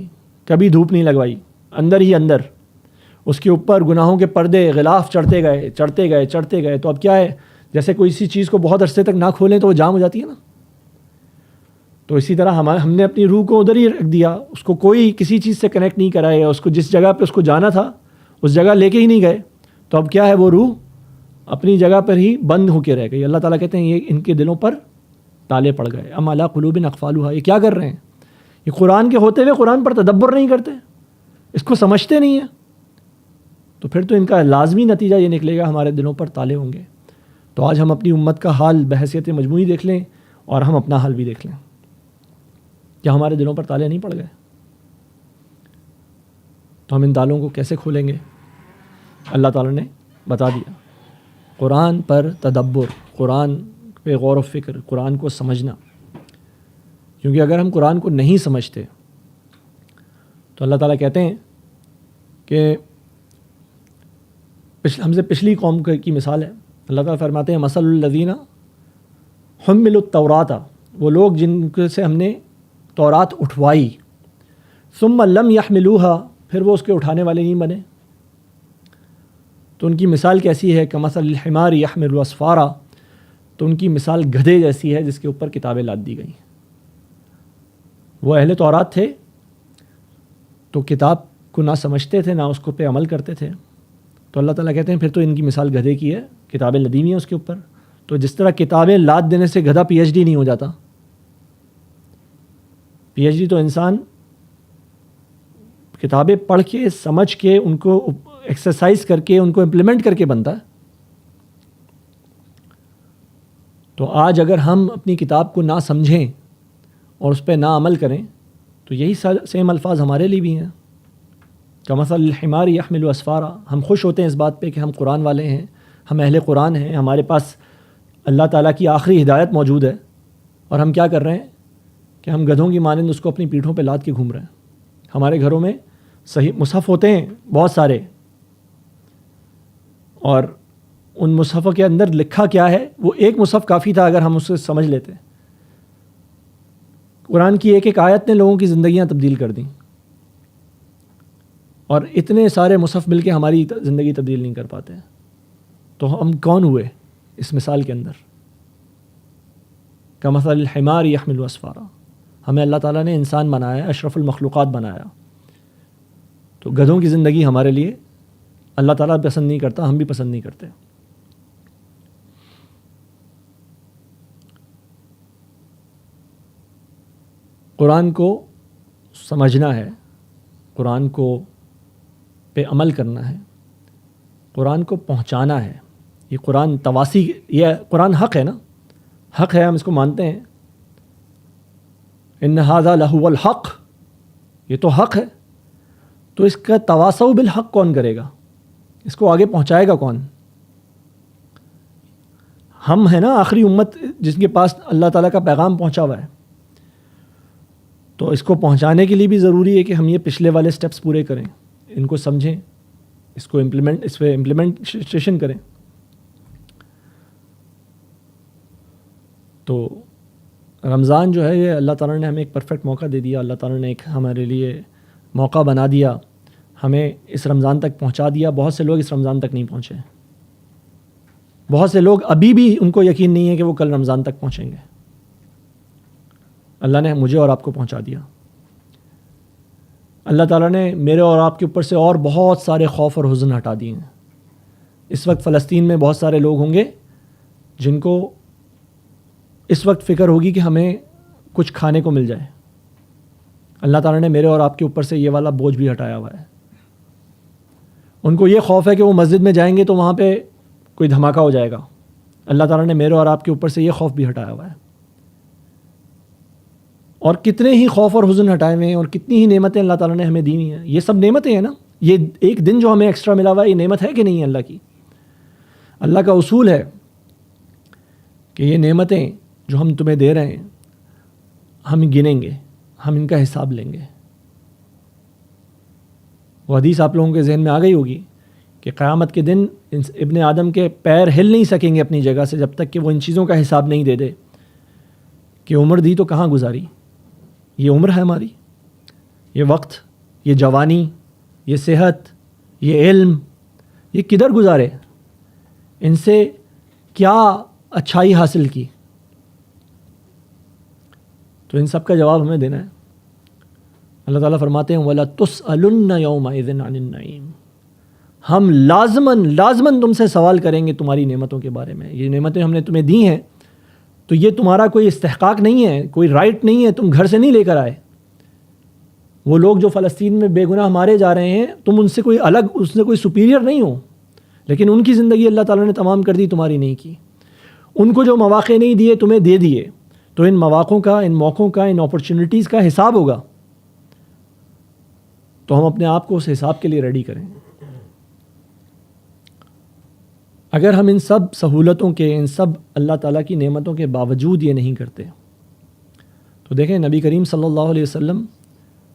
کبھی دھوپ نہیں لگوائی، اندر ہی اندر اس کے اوپر گناہوں کے پردے غلاف چڑھتے گئے. تو اب کیا ہے، جیسے کوئی اسی چیز کو بہت عرصے تک نہ کھولیں تو وہ جام ہو جاتی ہے نا. تو اسی طرح ہم نے اپنی روح کو ادھر ہی رکھ دیا، اس کو کوئی کسی چیز سے کنیکٹ نہیں کرایا، اس کو جس جگہ پہ اس کو جانا تھا اس جگہ لے کے ہی نہیں گئے. تو اب کیا ہے، وہ روح اپنی جگہ پر ہی بند ہو کے رہ گئی. اللہ تعالیٰ کہتے ہیں یہ ان کے دلوں پر تالے پڑ گئے. ام علی قلوب اقفالھا، یہ کیا کر رہے ہیں؟ یہ قرآن کے ہوتے ہوئے قرآن پر تدبر نہیں کرتے، اس کو سمجھتے نہیں ہیں. تو پھر تو ان کا لازمی نتیجہ یہ نکلے گا ہمارے دلوں پر تالے ہوں گے. تو آج ہم اپنی امت کا حال بحیثیت مجموعی دیکھ لیں اور ہم اپنا حال بھی دیکھ لیں. کیا ہمارے دلوں پر تالے نہیں پڑ گئے؟ تو ہم ان تالوں کو کیسے کھولیں گے؟ اللہ تعالیٰ نے بتا دیا. قرآن پر تدبر، قرآن پہ غور و فکر، قرآن کو سمجھنا. کیونکہ اگر ہم قرآن کو نہیں سمجھتے تو اللہ تعالیٰ کہتے ہیں کہ ہم سے پچھلی قوم کی مثال ہے. اللہ تعالیٰ فرماتے ہیں مثل الذین حملوا التوراۃ، وہ لوگ جن سے ہم نے تورات اٹھوائی، ثم لم یحملوها، پھر وہ اس کے اٹھانے والے نہیں بنے. تو ان کی مثال کیسی ہے؟ کمثل الحمار یحمل اسفارا، تو ان کی مثال گدھے جیسی ہے جس کے اوپر کتابیں لاد دی گئیں. وہ اہل تورات تھے تو کتاب کو نہ سمجھتے تھے نہ اس کو پہ عمل کرتے تھے. تو اللہ تعالیٰ کہتے ہیں پھر تو ان کی مثال گدھے کی ہے, کتابیں لدی ہوئی ہیں اس کے اوپر. تو جس طرح کتابیں لاد دینے سے گدھا پی ایچ ڈی نہیں ہو جاتا. پی ایچ ڈی تو انسان کتابیں پڑھ کے سمجھ کے ان کو ایکسرسائز کر کے ان کو امپلیمنٹ کر کے بنتا ہے. تو آج اگر ہم اپنی کتاب کو نہ سمجھیں اور اس پہ نہ عمل کریں تو یہی سیم الفاظ ہمارے لیے بھی ہیں. کمثل الحمار یحمل اسفارا. ہم خوش ہوتے ہیں اس بات پہ کہ ہم قرآن والے ہیں, ہم اہل قرآن ہیں, ہمارے پاس اللہ تعالیٰ کی آخری ہدایت موجود ہے, اور ہم کیا کر رہے ہیں کہ ہم گدھوں کی مانند اس کو اپنی پیٹھوں پہ لاد کے گھوم رہے ہیں. ہمارے گھروں میں صحیح مصحف ہوتے ہیں بہت سارے, اور ان مصحفوں کے اندر لکھا کیا ہے, وہ ایک مصحف کافی تھا اگر ہم اسے سمجھ لیتے. قرآن کی ایک ایک آیت نے لوگوں کی زندگیاں تبدیل کر دیں, اور اتنے سارے مصحف مل کے ہماری زندگی تبدیل نہیں کر پاتے. تو ہم کون ہوئے اس مثال کے اندر؟ کمثل الحمار یحمل اسفارا. ہمیں اللہ تعالیٰ نے انسان بنایا, اشرف المخلوقات بنایا. تو گدھوں کی زندگی ہمارے لیے اللہ تعالیٰ پسند نہیں کرتا, ہم بھی پسند نہیں کرتے. قرآن کو سمجھنا ہے, قرآن کو پہ عمل کرنا ہے, قرآن کو پہنچانا ہے. یہ قرآن تواسی, یہ قرآن حق ہے نا, حق ہے, ہم اس کو مانتے ہیں. ان ھذا لہو الحق, یہ تو حق ہے. تو اس کا تواصو بالحق کون کرے گا, اس کو آگے پہنچائے گا کون؟ ہم ہیں نا آخری امت جس کے پاس اللہ تعالیٰ کا پیغام پہنچا ہوا ہے. تو اس کو پہنچانے کے لیے بھی ضروری ہے کہ ہم یہ پچھلے والے سٹیپس پورے کریں, ان کو سمجھیں, اس کو اس پہ امپلیمنٹیشن کریں. تو رمضان جو ہے یہ اللہ تعالیٰ نے ہمیں ایک پرفیکٹ موقع دے دیا. اللہ تعالیٰ نے ایک ہمارے لیے موقع بنا دیا, ہمیں اس رمضان تک پہنچا دیا. بہت سے لوگ اس رمضان تک نہیں پہنچے, بہت سے لوگ ابھی بھی ان کو یقین نہیں ہے کہ وہ کل رمضان تک پہنچیں گے. اللہ نے مجھے اور آپ کو پہنچا دیا. اللہ تعالیٰ نے میرے اور آپ کے اوپر سے اور بہت سارے خوف اور حزن ہٹا دیے ہیں. اس وقت فلسطین میں بہت سارے لوگ ہوں گے جن کو اس وقت فکر ہوگی کہ ہمیں کچھ کھانے کو مل جائے. اللہ تعالیٰ نے میرے اور آپ کے اوپر سے یہ والا بوجھ بھی ہٹایا ہوا ہے. ان کو یہ خوف ہے کہ وہ مسجد میں جائیں گے تو وہاں پہ کوئی دھماکہ ہو جائے گا. اللہ تعالیٰ نے میرے اور آپ کے اوپر سے یہ خوف بھی ہٹایا ہوا ہے. اور کتنے ہی خوف اور حزن ہٹائے ہوئے ہیں, اور کتنی ہی نعمتیں اللہ تعالیٰ نے ہمیں دی ہوئی ہیں. یہ سب نعمتیں ہیں نا, یہ ایک دن جو ہمیں ایکسٹرا ملا ہوا ہے یہ نعمت ہے کہ نہیں ہے اللہ کی؟ اللہ کا اصول ہے کہ یہ نعمتیں جو ہم تمہیں دے رہے ہیں ہم گنیں گے, ہم ان کا حساب لیں گے. وہ حدیث آپ لوگوں کے ذہن میں آ گئی ہوگی کہ قیامت کے دن ابن آدم کے پیر ہل نہیں سکیں گے اپنی جگہ سے جب تک کہ وہ ان چیزوں کا حساب نہیں دے دے کہ عمر دی تو کہاں گزاری. یہ عمر ہے ہماری, یہ وقت, یہ جوانی, یہ صحت, یہ علم, یہ کدھر گزارے, ان سے کیا اچھائی حاصل کی. تو ان سب کا جواب ہمیں دینا ہے. اللہ تعالیٰ فرماتے ہیں وَلَا تُسْأَلُنَّ يَوْمَئِذٍ عَنِ النَّعِيمِ. ہم لازماً تم سے سوال کریں گے تمہاری نعمتوں کے بارے میں. یہ نعمتیں ہم نے تمہیں دی ہیں تو یہ تمہارا کوئی استحقاق نہیں ہے, کوئی رائٹ نہیں ہے, تم گھر سے نہیں لے کر آئے. وہ لوگ جو فلسطین میں بے گناہ مارے جا رہے ہیں تم ان سے کوئی الگ, اس سے کوئی سپیریئر نہیں ہو, لیکن ان کی زندگی اللہ تعالیٰ نے تمام کر دی, تمہاری نہیں کی. ان کو جو مواقع نہیں دیے تمہیں دے دیے, تو ان مواقعوں کا, ان موقعوں کا, ان اپرچونٹیز کا حساب ہوگا. تو ہم اپنے آپ کو اس حساب کے لیے ریڈی کریں. اگر ہم ان سب سہولتوں کے, ان سب اللہ تعالیٰ کی نعمتوں کے باوجود یہ نہیں کرتے تو دیکھیں نبی کریم صلی اللہ علیہ وسلم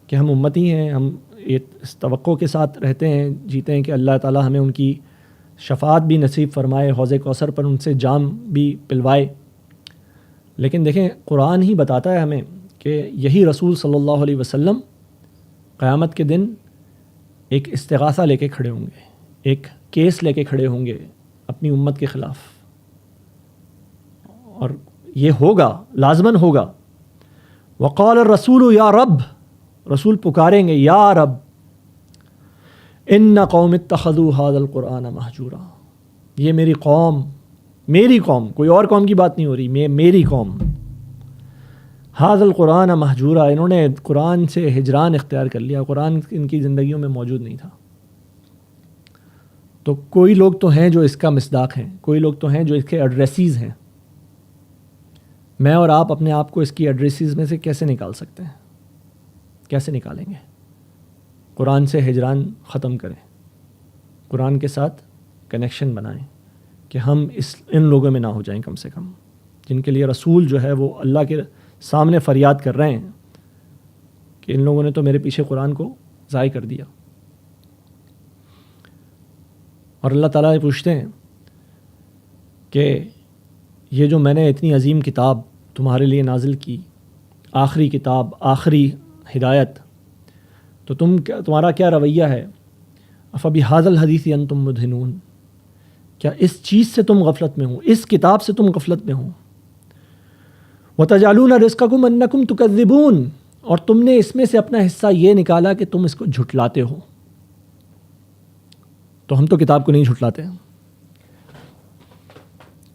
کہ ہم امتی ہیں, ہم اس توقع کے ساتھ رہتے ہیں, جیتے ہیں کہ اللہ تعالیٰ ہمیں ان کی شفاعت بھی نصیب فرمائے, حوض کوثر پر ان سے جام بھی پلوائے. لیکن دیکھیں قرآن ہی بتاتا ہے ہمیں کہ یہی رسول صلی اللہ علیہ وسلم قیامت کے دن ایک استغاثہ لے کے کھڑے ہوں گے, ایک کیس لے کے کھڑے ہوں گے اپنی امت کے خلاف. اور یہ ہوگا، لازماً ہوگا. وقال الرسول یا رب، رسول پکاریں گے یا رب، ان قوم اتخذوا هذا القرآن مہجورا، یہ میری قوم، کوئی اور قوم کی بات نہیں ہو رہی، میری قوم، هذا القرآن مہجورا، انہوں نے قرآن سے ہجران اختیار کر لیا، قرآن ان کی زندگیوں میں موجود نہیں تھا. تو کوئی لوگ تو ہیں جو اس کا مصداق ہیں، کوئی لوگ تو ہیں جو اس کے ایڈریسیز ہیں. میں اور آپ اپنے آپ کو اس کی ایڈریسیز میں سے کیسے نکال سکتے ہیں؟ کیسے نکالیں گے؟ قرآن سے ہجران ختم کریں، قرآن کے ساتھ کنیکشن بنائیں کہ ہم ان لوگوں میں نہ ہو جائیں، کم سے کم جن کے لیے رسول جو ہے وہ اللہ کے سامنے فریاد کر رہے ہیں کہ ان لوگوں نے تو میرے پیچھے قرآن کو ضائع کر دیا. اور اللہ تعالیٰ پوچھتے ہیں کہ یہ جو میں نے اتنی عظیم کتاب تمہارے لیے نازل کی، آخری کتاب، آخری ہدایت، تو تمہارا کیا رویہ ہے؟ افبہذا الحدیث انتم مدہنون، کیا اس چیز سے تم غفلت میں ہو، اس کتاب سے تم غفلت میں ہو؟ وتجعلون رزقکم انکم تکذبون، اور تم نے اس میں سے اپنا حصہ یہ نکالا کہ تم اس کو جھٹلاتے ہو. تو ہم تو کتاب کو نہیں جھٹلاتے،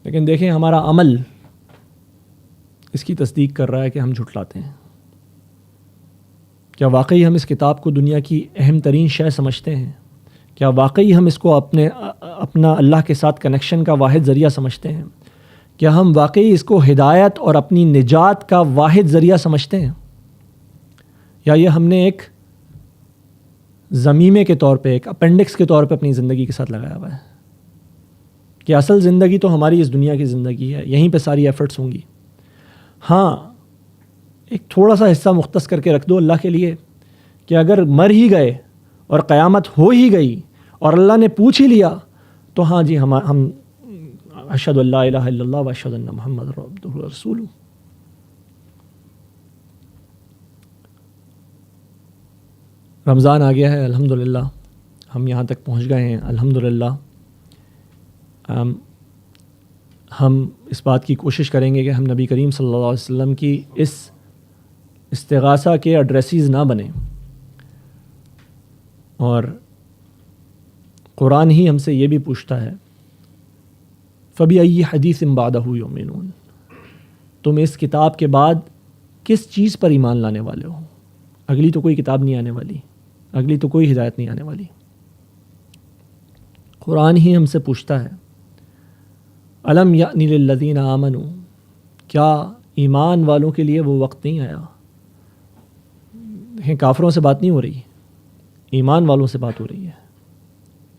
لیکن دیکھیں ہمارا عمل اس کی تصدیق کر رہا ہے کہ ہم جھٹلاتے ہیں. کیا واقعی ہم اس کتاب کو دنیا کی اہم ترین شے سمجھتے ہیں؟ کیا واقعی ہم اس کو اپنا اللہ کے ساتھ کنیکشن کا واحد ذریعہ سمجھتے ہیں؟ کیا ہم واقعی اس کو ہدایت اور اپنی نجات کا واحد ذریعہ سمجھتے ہیں؟ یا یہ ہم نے ایک ضمیمے کے طور پہ، ایک اپینڈکس کے طور پہ اپنی زندگی کے ساتھ لگایا ہوا ہے کہ اصل زندگی تو ہماری اس دنیا کی زندگی ہے، یہیں پہ ساری ایفرٹس ہوں گی. ہاں، ایک تھوڑا سا حصہ مختص کر کے رکھ دو اللہ کے لیے کہ اگر مر ہی گئے اور قیامت ہو ہی گئی اور اللہ نے پوچھ ہی لیا تو ہاں جی، ہم اشہد ان لا الہ الا اللہ و اشہد ان محمد عبدہ و رسولہ. رمضان آ گیا ہے، الحمدللہ ہم یہاں تک پہنچ گئے ہیں. الحمدللہ ہم اس بات کی کوشش کریں گے کہ ہم نبی کریم صلی اللہ علیہ وسلم کی اس استغاثہ کے ایڈریسیز نہ بنیں، اور قرآن ہی ہم سے یہ بھی پوچھتا ہے فَبِأَيِّ حَدِيثٍ بَعْدَهُ يُؤْمِنُونَ، تم اس کتاب کے بعد کس چیز پر ایمان لانے والے ہو؟ اگلی تو کوئی کتاب نہیں آنے والی، اگلی تو کوئی ہدایت نہیں آنے والی. قرآن ہی ہم سے پوچھتا ہے الم یأنی للذین آمنوا، کیا ایمان والوں کے لیے وہ وقت نہیں آیا؟ دیکھیں، کافروں سے بات نہیں ہو رہی، ایمان والوں سے بات ہو رہی ہے،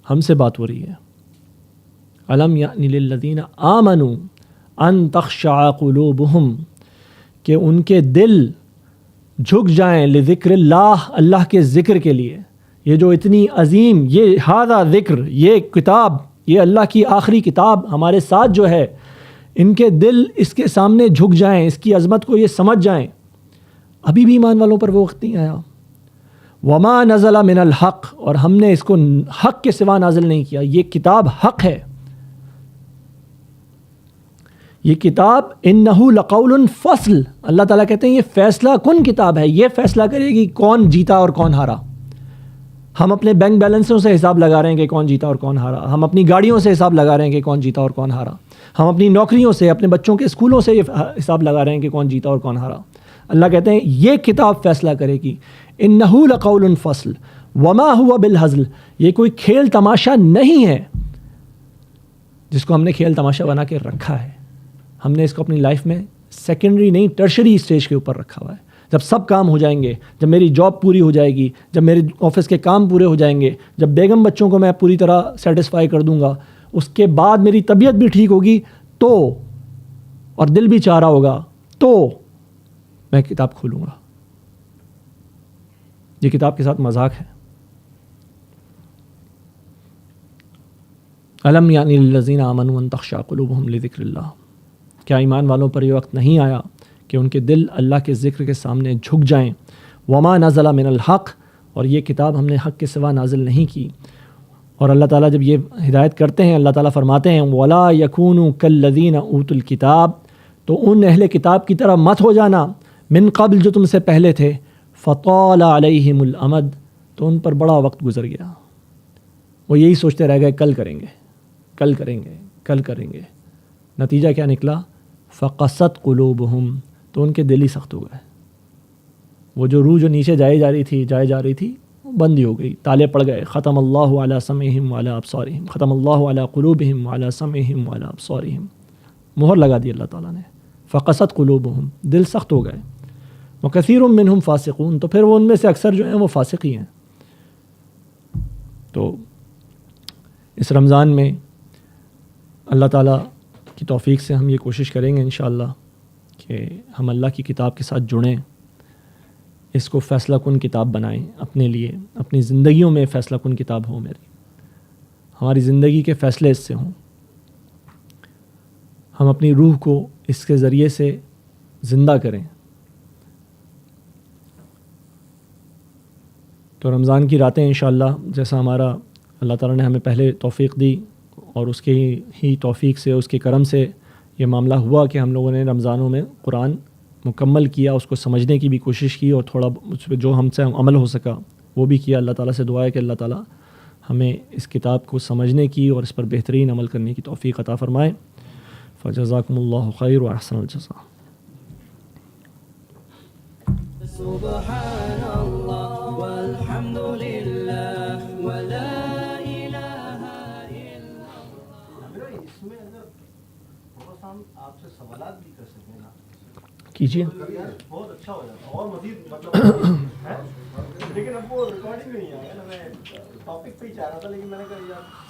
ہم سے بات ہو رہی ہے. الم یأنی للذین آمنوا ان تخشع قلوبہم، کہ ان کے دل جھک جائیں لذکر اللہ، اللہ کے ذکر کے لیے. یہ جو اتنی عظیم، یہ ہذا ذکر، یہ کتاب، یہ اللہ کی آخری کتاب ہمارے ساتھ جو ہے، ان کے دل اس کے سامنے جھک جائیں، اس کی عظمت کو یہ سمجھ جائیں. ابھی بھی ایمان والوں پر وہ وقت نہیں آیا. وما نزل من الحق، اور ہم نے اس کو حق کے سوا نازل نہیں کیا. یہ کتاب حق ہے، یہ کتاب انہ لقول فصل، اللہ تعالیٰ کہتے ہیں یہ فیصلہ کن کتاب ہے، یہ فیصلہ کرے گی کون جیتا اور کون ہارا. ہم اپنے بینک بیلنسوں سے حساب لگا رہے ہیں کہ کون جیتا اور کون ہارا، ہم اپنی گاڑیوں سے حساب لگا رہے ہیں کہ کون جیتا اور کون ہارا، ہم اپنی نوکریوں سے، اپنے بچوں کے اسکولوں سے یہ حساب لگا رہے ہیں کہ کون جیتا اور کون ہارا. اللہ کہتے ہیں یہ کتاب فیصلہ کرے گی. انہ لقول فصل وما هو بالہزل، یہ کوئی کھیل تماشا نہیں ہے جس کو ہم نے کھیل تماشا بنا کے رکھا ہے. ہم نے اس کو اپنی لائف میں سیکنڈری نہیں، ٹرشری اسٹیج کے اوپر رکھا ہوا ہے. جب سب کام ہو جائیں گے، جب میری جاب پوری ہو جائے گی، جب میرے آفس کے کام پورے ہو جائیں گے، جب بیگم بچوں کو میں پوری طرح سیٹسفائی کر دوں گا، اس کے بعد میری طبیعت بھی ٹھیک ہوگی تو، اور دل بھی چاہ رہا ہوگا تو میں کتاب کھولوں گا. یہ کتاب کے ساتھ مذاق ہے. الم یعنی للذین آمنوا ان تخشع قلوبہم لذکر اللہ، کیا ایمان والوں پر یہ وقت نہیں آیا کہ ان کے دل اللہ کے ذکر کے سامنے جھک جائیں. وما نزل من الحق، اور یہ کتاب ہم نے حق کے سوا نازل نہیں کی. اور اللہ تعالیٰ جب یہ ہدایت کرتے ہیں، اللہ تعالیٰ فرماتے ہیں وَلَا يَكُونُوا كَالَّذِينَ أُوتُوا الْكِتَابَ تو ان اہل کتاب کی طرح مت ہو جانا من قبل جو تم سے پہلے تھے، فطال علیہم الامد، تو ان پر بڑا وقت گزر گیا، وہ یہی سوچتے رہ گئے کل کریں گے کل کریں گے کل کریں گے، نتیجہ کیا نکلا؟ فقست قلوبہم، تو ان کے دل ہی سخت ہو گئے، وہ جو روح جو نیچے جائے جا رہی تھی بند ہی ہو گئی، تالے پڑ گئے. ختم اللہ علی سمعہم وعلی ابصارہم، ختم اللہ علی قلوبہم وعلی سمعہم وعلی ابصارہم، مہر لگا دی اللہ تعالیٰ نے. فقست قلوبہم، دل سخت ہو گئے. وکثیر منہم فاسقون، تو پھر وہ ان میں سے اکثر جو ہیں وہ فاسق ہی ہیں. تو اس رمضان میں اللہ تعالیٰ کی توفیق سے ہم یہ کوشش کریں گے انشاءاللہ کہ ہم اللہ کی کتاب کے ساتھ جڑیں، اس کو فیصلہ کن کتاب بنائیں اپنے لیے، اپنی زندگیوں میں فیصلہ کن کتاب ہو میری، ہماری زندگی کے فیصلے اس سے ہوں، ہم اپنی روح کو اس کے ذریعے سے زندہ کریں. تو رمضان کی راتیں انشاءاللہ جیسا ہمارا اللہ تعالیٰ نے ہمیں پہلے توفیق دی اور اس کی ہی توفیق سے، اس کے کرم سے یہ معاملہ ہوا کہ ہم لوگوں نے رمضانوں میں قرآن مکمل کیا، اس کو سمجھنے کی بھی کوشش کی اور تھوڑا اس پہ جو ہم سے عمل ہو سکا وہ بھی کیا. اللہ تعالیٰ سے دعا ہے کہ اللہ تعالیٰ ہمیں اس کتاب کو سمجھنے کی اور اس پر بہترین عمل کرنے کی توفیق عطا فرمائے. فجزاکم اللہ خیر و احسن الجزاء. سبحان اللہ والحمد للہ ولا الہ الا اللہ. اس میں اگر تھوڑا سا ہم آپ سے سوالات بھی کر سکیں نا کیجیے، بہت اچھا ہو جاتا اور مزید مطلب لیکن اب وہ ریکارڈنگ میں نہیں آیا نا، میں ٹاپک پہ ہی چاہ رہا تھا لیکن میں نے کہا یار